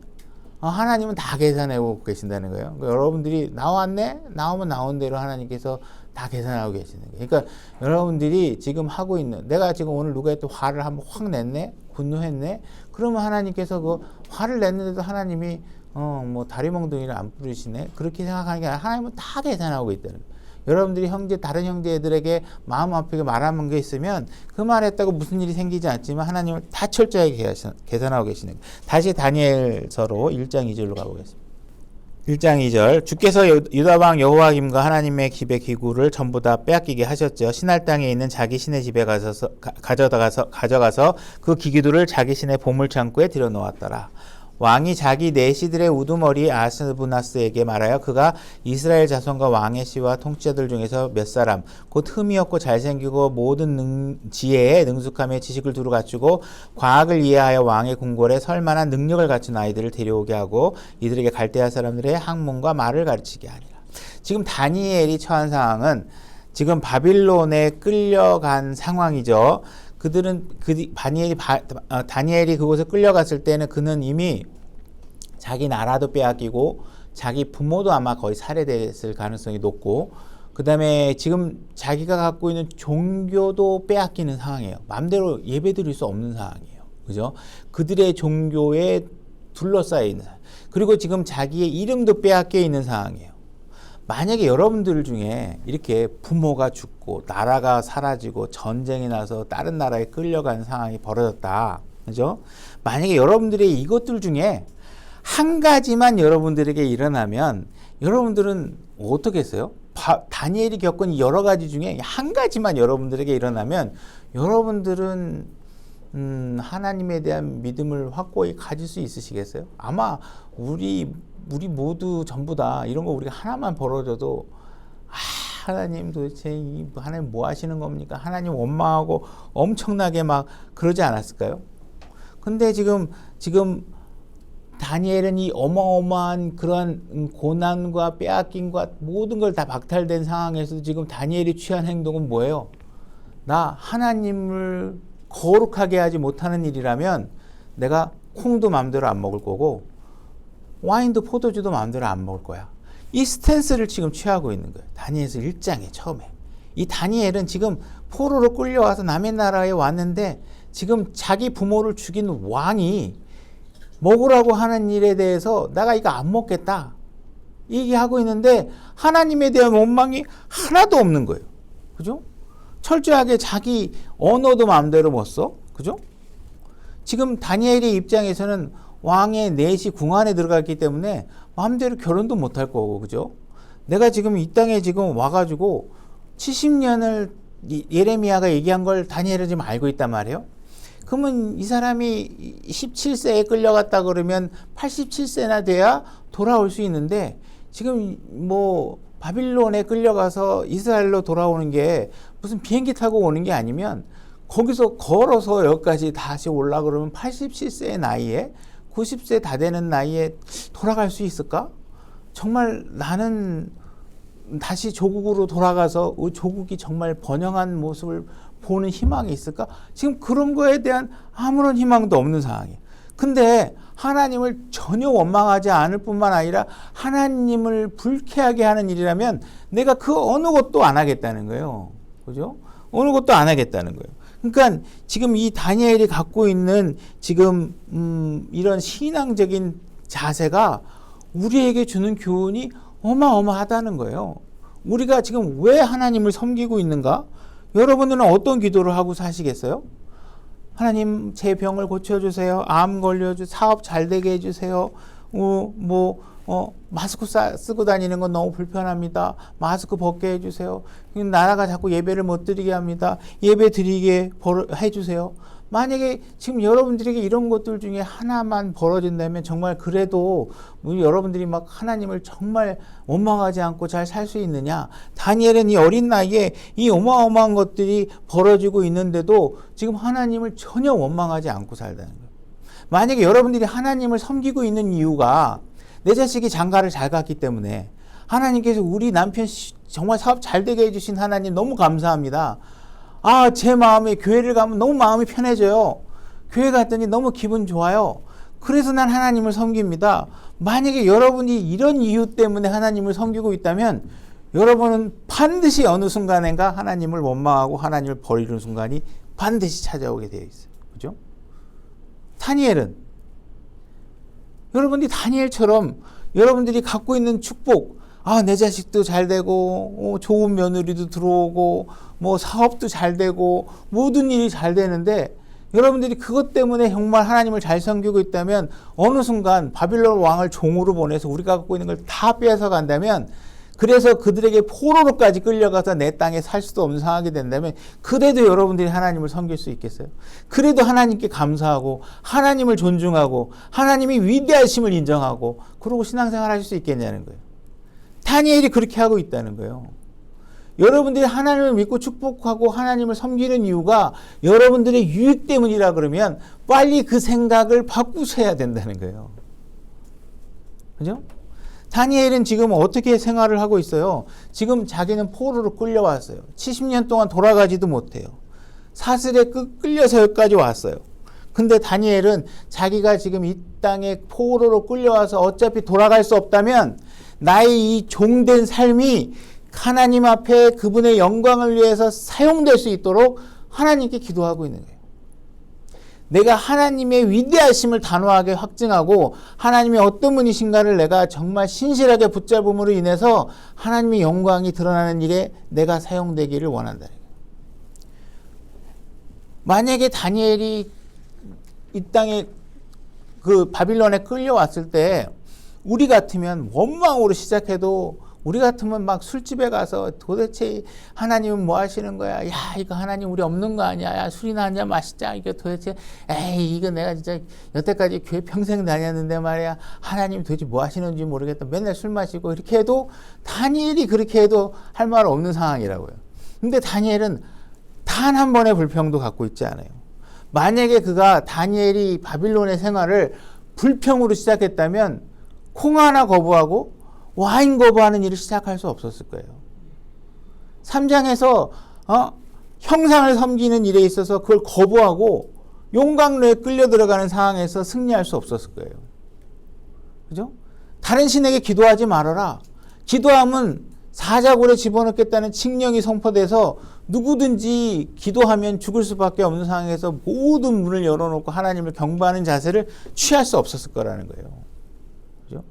하나님은 다 계산하고 계신다는 거예요. 그러니까 여러분들이 나왔네? 나오면 나온 대로 하나님께서 다 계산하고 계시는 거예요. 그러니까 여러분들이 지금 하고 있는, 내가 지금 오늘 누구한테 화를 한번 확 냈네? 분노했네? 그러면 하나님께서 그 화를 냈는데도 하나님이 뭐 다리몽둥이를 안 부르시네? 그렇게 생각하는 게 아니라 하나님은 다 계산하고 있다는 거예요. 여러분들이 다른 형제들에게 마음 아프게 말하는 게 있으면 그 말했다고 무슨 일이 생기지 않지만 하나님을 다 철저하게 계산하고 계시는 거예요. 다시 다니엘서로 1장 2절로 가보겠습니다. 1장 2절 주께서 유다왕 여호야김과 하나님의 집의 기구를 전부 다 빼앗기게 하셨죠. 신할 땅에 있는 자기 신의 집에 가져가서 그 기구들을 자기 신의 보물창고에 들여놓았더라. 왕이 자기 내시들의 우두머리 아스부나스에게 말하여 그가 이스라엘 자손과 왕의 씨와 통치자들 중에서 몇 사람 곧 흠이 없고 잘생기고 모든 지혜에 능숙함에 지식을 두루 갖추고 과학을 이해하여 왕의 궁궐에 설 만한 능력을 갖춘 아이들을 데려오게 하고 이들에게 갈대아 사람들의 학문과 말을 가르치게 하니라. 지금 다니엘이 처한 상황은 지금 바빌론에 끌려간 상황이죠. 다니엘이 그곳에 끌려갔을 때는 그는 이미 자기 나라도 빼앗기고 자기 부모도 아마 거의 살해됐을 가능성이 높고, 그 다음에 지금 자기가 갖고 있는 종교도 빼앗기는 상황이에요. 마음대로 예배 드릴 수 없는 상황이에요. 그죠? 그들의 종교에 둘러싸여 있는 상황. 그리고 지금 자기의 이름도 빼앗겨 있는 상황이에요. 만약에 여러분들 중에 이렇게 부모가 죽고 나라가 사라지고 전쟁이 나서 다른 나라에 끌려가는 상황이 벌어졌다. 그죠? 만약에 여러분들의 이것들 중에 한 가지만 여러분들에게 일어나면 여러분들은 어떻게 했어요? 다니엘이 겪은 여러 가지 중에 한 가지만 여러분들에게 일어나면 여러분들은 하나님에 대한 믿음을 확고히 가질 수 있으시겠어요? 아마 우리 모두 전부 다 이런 거 우리가 하나만 벌어져도 하나님 도대체 하나님 뭐 하시는 겁니까? 하나님 원망하고 엄청나게 막 그러지 않았을까요? 근데 지금 다니엘은 이 어마어마한 그런 고난과 빼앗김과 모든 걸 다 박탈된 상황에서 지금 다니엘이 취한 행동은 뭐예요? 나 하나님을 거룩하게 하지 못하는 일이라면 내가 콩도 마음대로 안 먹을 거고 와인도 포도주도 마음대로 안 먹을 거야. 이 스탠스를 지금 취하고 있는 거예요. 다니엘서 1장에 처음에. 이 다니엘은 지금 포로로 끌려와서 남의 나라에 왔는데 지금 자기 부모를 죽인 왕이 먹으라고 하는 일에 대해서 내가 이거 안 먹겠다 얘기하고 있는데 하나님에 대한 원망이 하나도 없는 거예요. 그죠? 철저하게 자기 언어도 마음대로 못 써. 그죠? 지금 다니엘의 입장에서는 왕의 넷이 궁 안에 들어갔기 때문에 마음대로 결혼도 못 할 거고. 그죠? 내가 지금 이 땅에 지금 와가지고 70년을 예레미야가 얘기한 걸 다니엘은 지금 알고 있단 말이에요. 그러면 이 사람이 17세에 끌려갔다 그러면 87세나 돼야 돌아올 수 있는데 지금 뭐 바빌론에 끌려가서 이스라엘로 돌아오는 게 무슨 비행기 타고 오는 게 아니면 거기서 걸어서 여기까지 다시 올라 그러면 87세의 나이에 90세 다 되는 나이에 돌아갈 수 있을까? 정말 나는 다시 조국으로 돌아가서 조국이 정말 번영한 모습을 보는 희망이 있을까? 지금 그런 거에 대한 아무런 희망도 없는 상황이에요. 근데 하나님을 전혀 원망하지 않을 뿐만 아니라 하나님을 불쾌하게 하는 일이라면 내가 그 어느 것도 안 하겠다는 거예요. 그죠? 어느 것도 안 하겠다는 거예요. 그러니까 지금 이 다니엘이 갖고 있는 지금 이런 신앙적인 자세가 우리에게 주는 교훈이 어마어마하다는 거예요. 우리가 지금 왜 하나님을 섬기고 있는가? 여러분들은 어떤 기도를 하고 사시겠어요? 하나님 제 병을 고쳐주세요. 암 걸려주세요. 사업 잘 되게 해주세요. 마스크 쓰고 다니는 건 너무 불편합니다. 마스크 벗게 해주세요. 나라가 자꾸 예배를 못 드리게 합니다. 예배 드리게 해주세요. 만약에 지금 여러분들에게 이런 것들 중에 하나만 벌어진다면 정말 그래도 여러분들이 막 하나님을 정말 원망하지 않고 잘 살 수 있느냐? 다니엘은 이 어린 나이에 이 어마어마한 것들이 벌어지고 있는데도 지금 하나님을 전혀 원망하지 않고 살다는 거예요. 만약에 여러분들이 하나님을 섬기고 있는 이유가 내 자식이 장가를 잘 갔기 때문에 하나님께서 우리 남편 정말 사업 잘 되게 해주신 하나님 너무 감사합니다. 제 마음에 교회를 가면 너무 마음이 편해져요. 교회 갔더니 너무 기분 좋아요. 그래서 난 하나님을 섬깁니다. 만약에 여러분이 이런 이유 때문에 하나님을 섬기고 있다면 여러분은 반드시 어느 순간인가 하나님을 원망하고 하나님을 버리는 순간이 반드시 찾아오게 되어 있어요. 그죠? 다니엘은 여러분들이 다니엘처럼 여러분들이 갖고 있는 축복, 내 자식도 잘 되고, 좋은 며느리도 들어오고, 사업도 잘 되고, 모든 일이 잘 되는데, 여러분들이 그것 때문에 정말 하나님을 잘 섬기고 있다면, 어느 순간 바빌론 왕을 종으로 보내서 우리가 갖고 있는 걸 다 빼앗아 간다면, 그래서 그들에게 포로로까지 끌려가서 내 땅에 살 수도 없는 상황이 된다면, 그래도 여러분들이 하나님을 섬길 수 있겠어요? 그래도 하나님께 감사하고, 하나님을 존중하고, 하나님이 위대하심을 인정하고, 그러고 신앙생활 하실 수 있겠냐는 거예요. 다니엘이 그렇게 하고 있다는 거예요. 여러분들이 하나님을 믿고 축복하고 하나님을 섬기는 이유가 여러분들의 유익 때문이라 그러면 빨리 그 생각을 바꾸셔야 된다는 거예요. 그죠? 다니엘은 지금 어떻게 생활을 하고 있어요? 지금 자기는 포로로 끌려왔어요. 70년 동안 돌아가지도 못해요. 사슬에 끌려서 여기까지 왔어요. 근데 다니엘은 자기가 지금 이 땅에 포로로 끌려와서 어차피 돌아갈 수 없다면 나의 이 종된 삶이 하나님 앞에 그분의 영광을 위해서 사용될 수 있도록 하나님께 기도하고 있는 거예요. 내가 하나님의 위대하심을 단호하게 확증하고 하나님이 어떤 분이신가를 내가 정말 신실하게 붙잡음으로 인해서 하나님의 영광이 드러나는 일에 내가 사용되기를 원한다. 만약에 다니엘이 이 땅에 그 바빌론에 끌려왔을 때 우리 같으면 원망으로 시작해도 우리 같으면 막 술집에 가서 도대체 하나님은 뭐 하시는 거야? 야, 이거 하나님 우리 없는 거 아니야? 야, 술이나 한잔 마시자. 이거 도대체 이거 내가 진짜 여태까지 교회 평생 다녔는데 말이야. 하나님 도대체 뭐 하시는지 모르겠다. 맨날 술 마시고 이렇게 해도 다니엘이 그렇게 해도 할 말 없는 상황이라고요. 근데 다니엘은 단 한 번의 불평도 갖고 있지 않아요. 만약에 그가 다니엘이 바빌론의 생활을 불평으로 시작했다면 콩 하나 거부하고 와인 거부하는 일을 시작할 수 없었을 거예요. 3장에서 형상을 섬기는 일에 있어서 그걸 거부하고 용광로에 끌려 들어가는 상황에서 승리할 수 없었을 거예요. 그죠? 다른 신에게 기도하지 말아라. 기도하면 사자굴에 집어넣겠다는 칙령이 선포돼서 누구든지 기도하면 죽을 수밖에 없는 상황에서 모든 문을 열어놓고 하나님을 경배하는 자세를 취할 수 없었을 거라는 거예요. 그죠?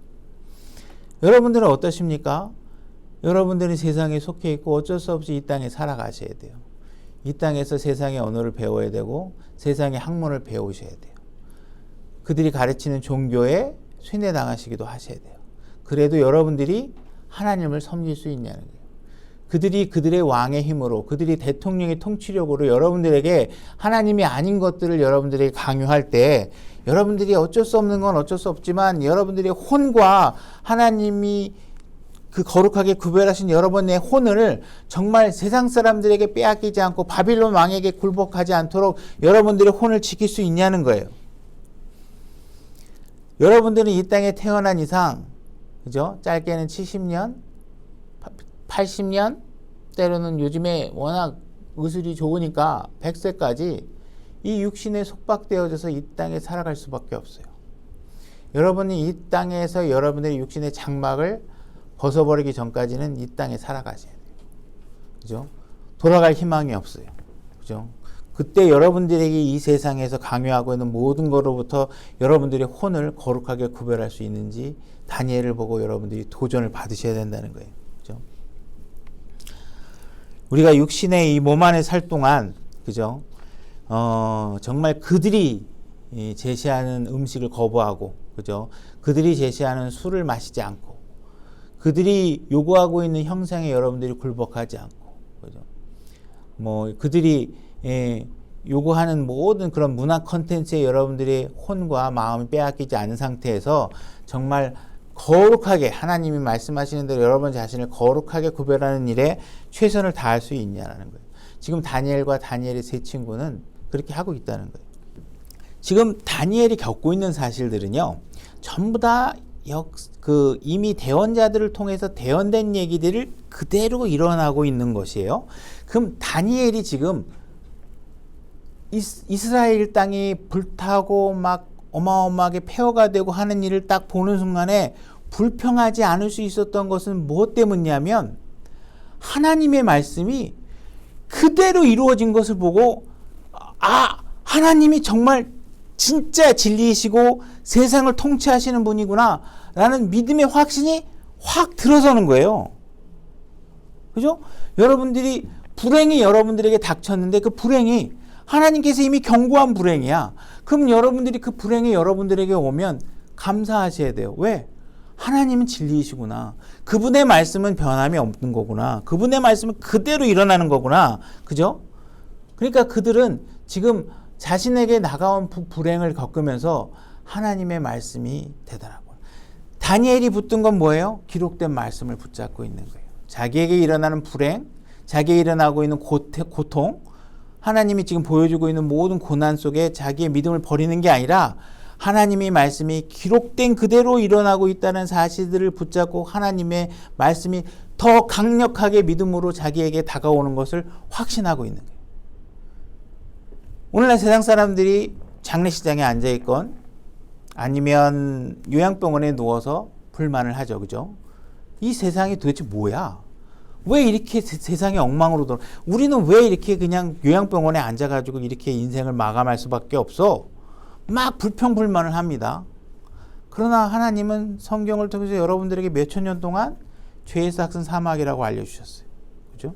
여러분들은 어떠십니까? 여러분들은 세상에 속해 있고 어쩔 수 없이 이 땅에 살아가셔야 돼요. 이 땅에서 세상의 언어를 배워야 되고 세상의 학문을 배우셔야 돼요. 그들이 가르치는 종교에 쇠뇌당하시기도 하셔야 돼요. 그래도 여러분들이 하나님을 섬길 수 있냐는 거예요. 그들이 그들의 왕의 힘으로, 그들이 대통령의 통치력으로 여러분들에게 하나님이 아닌 것들을 여러분들에게 강요할 때 여러분들이 어쩔 수 없는 건 어쩔 수 없지만 여러분들의 혼과 하나님이 그 거룩하게 구별하신 여러분의 혼을 정말 세상 사람들에게 빼앗기지 않고 바빌론 왕에게 굴복하지 않도록 여러분들의 혼을 지킬 수 있냐는 거예요. 여러분들은 이 땅에 태어난 이상, 그죠? 짧게는 70년, 80년, 때로는 요즘에 워낙 의술이 좋으니까 100세까지 이 육신에 속박되어져서 이 땅에 살아갈 수밖에 없어요. 여러분이 이 땅에서 여러분의 육신의 장막을 벗어버리기 전까지는 이 땅에 살아가셔야 돼요. 그죠? 돌아갈 희망이 없어요. 그죠? 그때 여러분들에게 이 세상에서 강요하고 있는 모든 것으로부터 여러분들의 혼을 거룩하게 구별할 수 있는지 다니엘을 보고 여러분들이 도전을 받으셔야 된다는 거예요. 그죠? 우리가 육신의 이 몸 안에 살 동안, 그죠? 정말 그들이 제시하는 음식을 거부하고, 그죠? 그들이 제시하는 술을 마시지 않고, 그들이 요구하고 있는 형상에 여러분들이 굴복하지 않고, 그죠? 뭐, 그들이, 요구하는 모든 그런 문화 컨텐츠에 여러분들의 혼과 마음이 빼앗기지 않은 상태에서 정말 거룩하게 하나님이 말씀하시는 대로 여러분 자신을 거룩하게 구별하는 일에 최선을 다할 수 있냐는 거예요. 지금 다니엘과 다니엘의 세 친구는 그렇게 하고 있다는 거예요. 지금 다니엘이 겪고 있는 사실들은요, 전부 다 이미 대언자들을 통해서 대언된 얘기들을 그대로 일어나고 있는 것이에요. 그럼 다니엘이 지금 이스라엘 땅이 불타고 막 어마어마하게 폐허가 되고 하는 일을 딱 보는 순간에 불평하지 않을 수 있었던 것은 무엇 때문이냐면 하나님의 말씀이 그대로 이루어진 것을 보고 하나님이 정말 진짜 진리이시고 세상을 통치하시는 분이구나 라는 믿음의 확신이 확 들어서는 거예요. 그죠? 여러분들이 불행이 여러분들에게 닥쳤는데 그 불행이 하나님께서 이미 경고한 불행이야. 그럼 여러분들이 그 불행이 여러분들에게 오면 감사하셔야 돼요. 왜? 하나님은 진리이시구나. 그분의 말씀은 변함이 없는 거구나. 그분의 말씀은 그대로 일어나는 거구나. 그죠? 그러니까 그들은 지금 자신에게 나가온 불행을 겪으면서 하나님의 말씀이 대단하고, 다니엘이 붙든 건 뭐예요? 기록된 말씀을 붙잡고 있는 거예요. 자기에게 일어나는 불행, 자기에게 일어나고 있는 고통, 하나님이 지금 보여주고 있는 모든 고난 속에 자기의 믿음을 버리는 게 아니라 하나님의 말씀이 기록된 그대로 일어나고 있다는 사실들을 붙잡고 하나님의 말씀이 더 강력하게 믿음으로 자기에게 다가오는 것을 확신하고 있는 거예요. 오늘날 세상 사람들이 장례식장에 앉아있건 아니면 요양병원에 누워서 불만을 하죠. 그죠? 이 세상이 도대체 뭐야? 왜 이렇게 세상이 엉망으로 돌아? 우리는 왜 이렇게 그냥 요양병원에 앉아가지고 이렇게 인생을 마감할 수밖에 없어? 막 불평불만을 합니다. 그러나 하나님은 성경을 통해서 여러분들에게 몇천 년 동안 죄의 삭은 사막이라고 알려주셨어요. 그죠?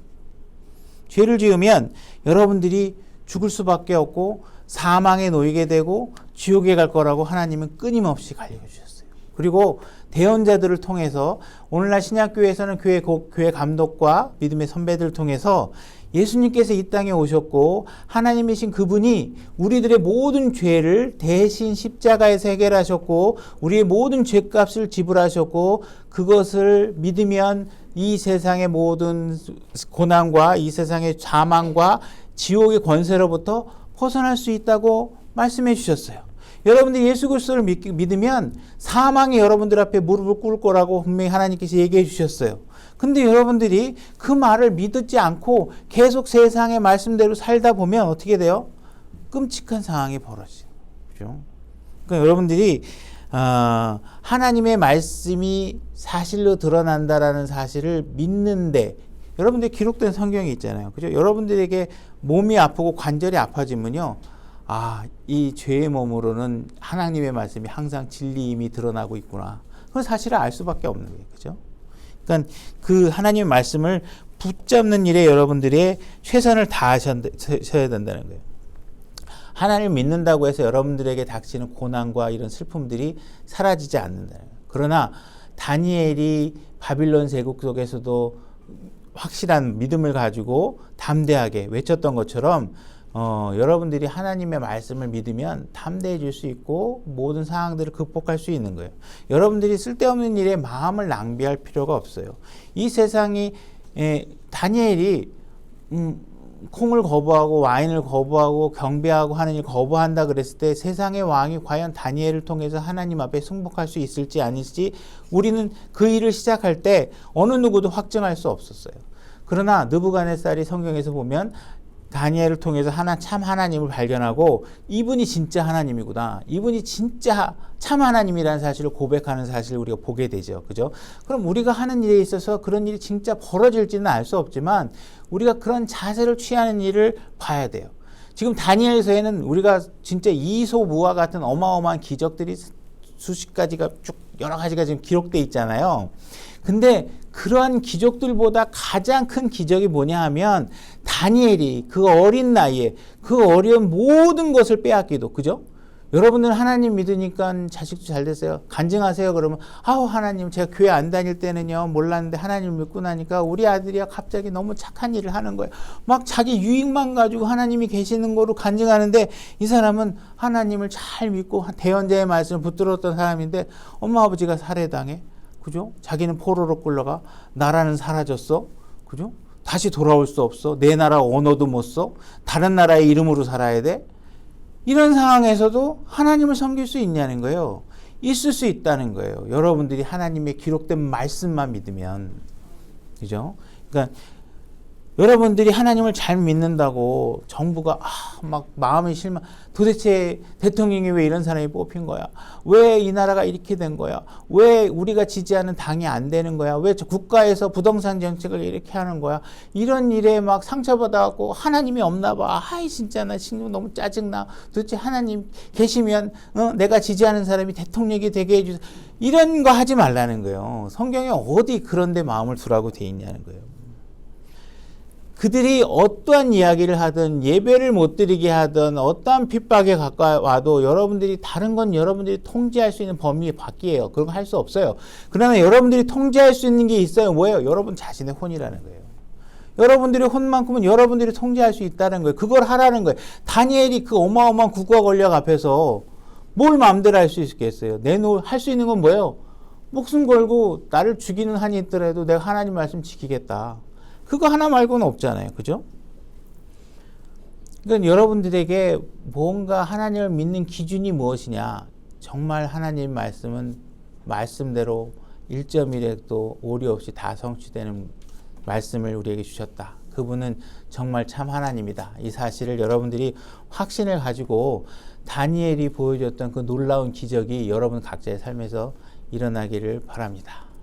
죄를 지으면 여러분들이 죽을 수밖에 없고 사망에 놓이게 되고 지옥에 갈 거라고 하나님은 끊임없이 알려주셨어요. 그리고 대언자들을 통해서 오늘날 신약교회에서는 교회 감독과 믿음의 선배들을 통해서 예수님께서 이 땅에 오셨고 하나님이신 그분이 우리들의 모든 죄를 대신 십자가에서 해결하셨고 우리의 모든 죄값을 지불하셨고 그것을 믿으면 이 세상의 모든 고난과 이 세상의 사망과 지옥의 권세로부터 벗어날 수 있다고 말씀해 주셨어요. 여러분들이 예수 그리스도를 믿으면 사망이 여러분들 앞에 무릎을 꿇을 거라고 분명히 하나님께서 얘기해 주셨어요. 근데 여러분들이 그 말을 믿지 않고 계속 세상의 말씀대로 살다 보면 어떻게 돼요? 끔찍한 상황이 벌어져요. 그죠? 그러니까 여러분들이 하나님의 말씀이 사실로 드러난다라는 사실을 믿는데, 여러분들 기록된 성경이 있잖아요. 그죠? 여러분들에게 몸이 아프고 관절이 아파지면요, 이 죄의 몸으로는 하나님의 말씀이 항상 진리임이 드러나고 있구나. 그건 사실을 알 수밖에 없는 거예요. 그죠? 그러니까 그 하나님의 말씀을 붙잡는 일에 여러분들이 최선을 다하셔야 된다는 거예요. 하나님을 믿는다고 해서 여러분들에게 닥치는 고난과 이런 슬픔들이 사라지지 않는다. 그러나 다니엘이 바빌론 제국 속에서도 확실한 믿음을 가지고 담대하게 외쳤던 것처럼 여러분들이 하나님의 말씀을 믿으면 담대해질 수 있고 모든 상황들을 극복할 수 있는 거예요. 여러분들이 쓸데없는 일에 마음을 낭비할 필요가 없어요. 이 세상이 다니엘이 콩을 거부하고 와인을 거부하고 경배하고 하는 일 거부한다 그랬을 때 세상의 왕이 과연 다니엘을 통해서 하나님 앞에 승복할 수 있을지 아닐지 우리는 그 일을 시작할 때 어느 누구도 확증할 수 없었어요. 그러나 느부갓네살이 성경에서 보면 다니엘을 통해서 참 하나님을 발견하고 이분이 진짜 하나님이구나. 이분이 진짜 참 하나님이라는 사실을 고백하는 사실을 우리가 보게 되죠. 그죠? 그럼 우리가 하는 일에 있어서 그런 일이 진짜 벌어질지는 알 수 없지만 우리가 그런 자세를 취하는 일을 봐야 돼요. 지금 다니엘서에는 우리가 진짜 이소무화 같은 어마어마한 기적들이 수십 가지가 쭉 여러 가지가 지금 기록돼 있잖아요. 근데 그러한 기적들보다 가장 큰 기적이 뭐냐 하면 다니엘이 그 어린 나이에 그 어려운 모든 것을 빼앗기도, 그죠? 여러분들 하나님 믿으니까 자식도 잘 됐어요. 간증하세요. 그러면 하나님 제가 교회 안 다닐 때는요 몰랐는데 하나님 믿고 나니까 우리 아들이야 갑자기 너무 착한 일을 하는 거예요. 막 자기 유익만 가지고 하나님이 계시는 거로 간증하는데 이 사람은 하나님을 잘 믿고 대언자의 말씀을 붙들었던 사람인데 엄마 아버지가 살해당해. 그죠? 자기는 포로로 끌려가. 나라는 사라졌어. 그죠? 다시 돌아올 수 없어. 내 나라 언어도 못 써. 다른 나라의 이름으로 살아야 돼. 이런 상황에서도 하나님을 섬길 수 있냐는 거예요. 있을 수 있다는 거예요. 여러분들이 하나님의 기록된 말씀만 믿으면. 그죠? 그러니까 여러분들이 하나님을 잘 믿는다고 정부가 막 마음이 실망. 도대체 대통령이 왜 이런 사람이 뽑힌 거야? 왜 이 나라가 이렇게 된 거야? 왜 우리가 지지하는 당이 안 되는 거야? 왜 국가에서 부동산 정책을 이렇게 하는 거야? 이런 일에 막 상처받아갖고 하나님이 없나 봐. 진짜 나 지금 너무 짜증나. 도대체 하나님 계시면 내가 지지하는 사람이 대통령이 되게 해주세요. 이런 거 하지 말라는 거예요. 성경에 어디 그런 데 마음을 두라고 돼 있냐는 거예요. 그들이 어떠한 이야기를 하든 예배를 못 드리게 하든 어떠한 핍박에 가까워와도 여러분들이 다른 건 여러분들이 통제할 수 있는 범위 밖이에요. 그런 거 할 수 없어요. 그러나 여러분들이 통제할 수 있는 게 있어요. 뭐예요? 여러분 자신의 혼이라는 거예요. 여러분들의 혼만큼은 여러분들이 통제할 수 있다는 거예요. 그걸 하라는 거예요. 다니엘이 그 어마어마한 국가 권력 앞에서 뭘 마음대로 할 수 있겠어요? 할 수 있는 건 뭐예요? 목숨 걸고 나를 죽이는 한이 있더라도 내가 하나님 말씀 지키겠다. 그거 하나 말고는 없잖아요. 그죠? 그러니까 여러분들에게 뭔가 하나님을 믿는 기준이 무엇이냐. 정말 하나님 말씀은 말씀대로 1.1획도 오류 없이 다 성취되는 말씀을 우리에게 주셨다. 그분은 정말 참 하나님이다. 이 사실을 여러분들이 확신을 가지고 다니엘이 보여줬던 그 놀라운 기적이 여러분 각자의 삶에서 일어나기를 바랍니다.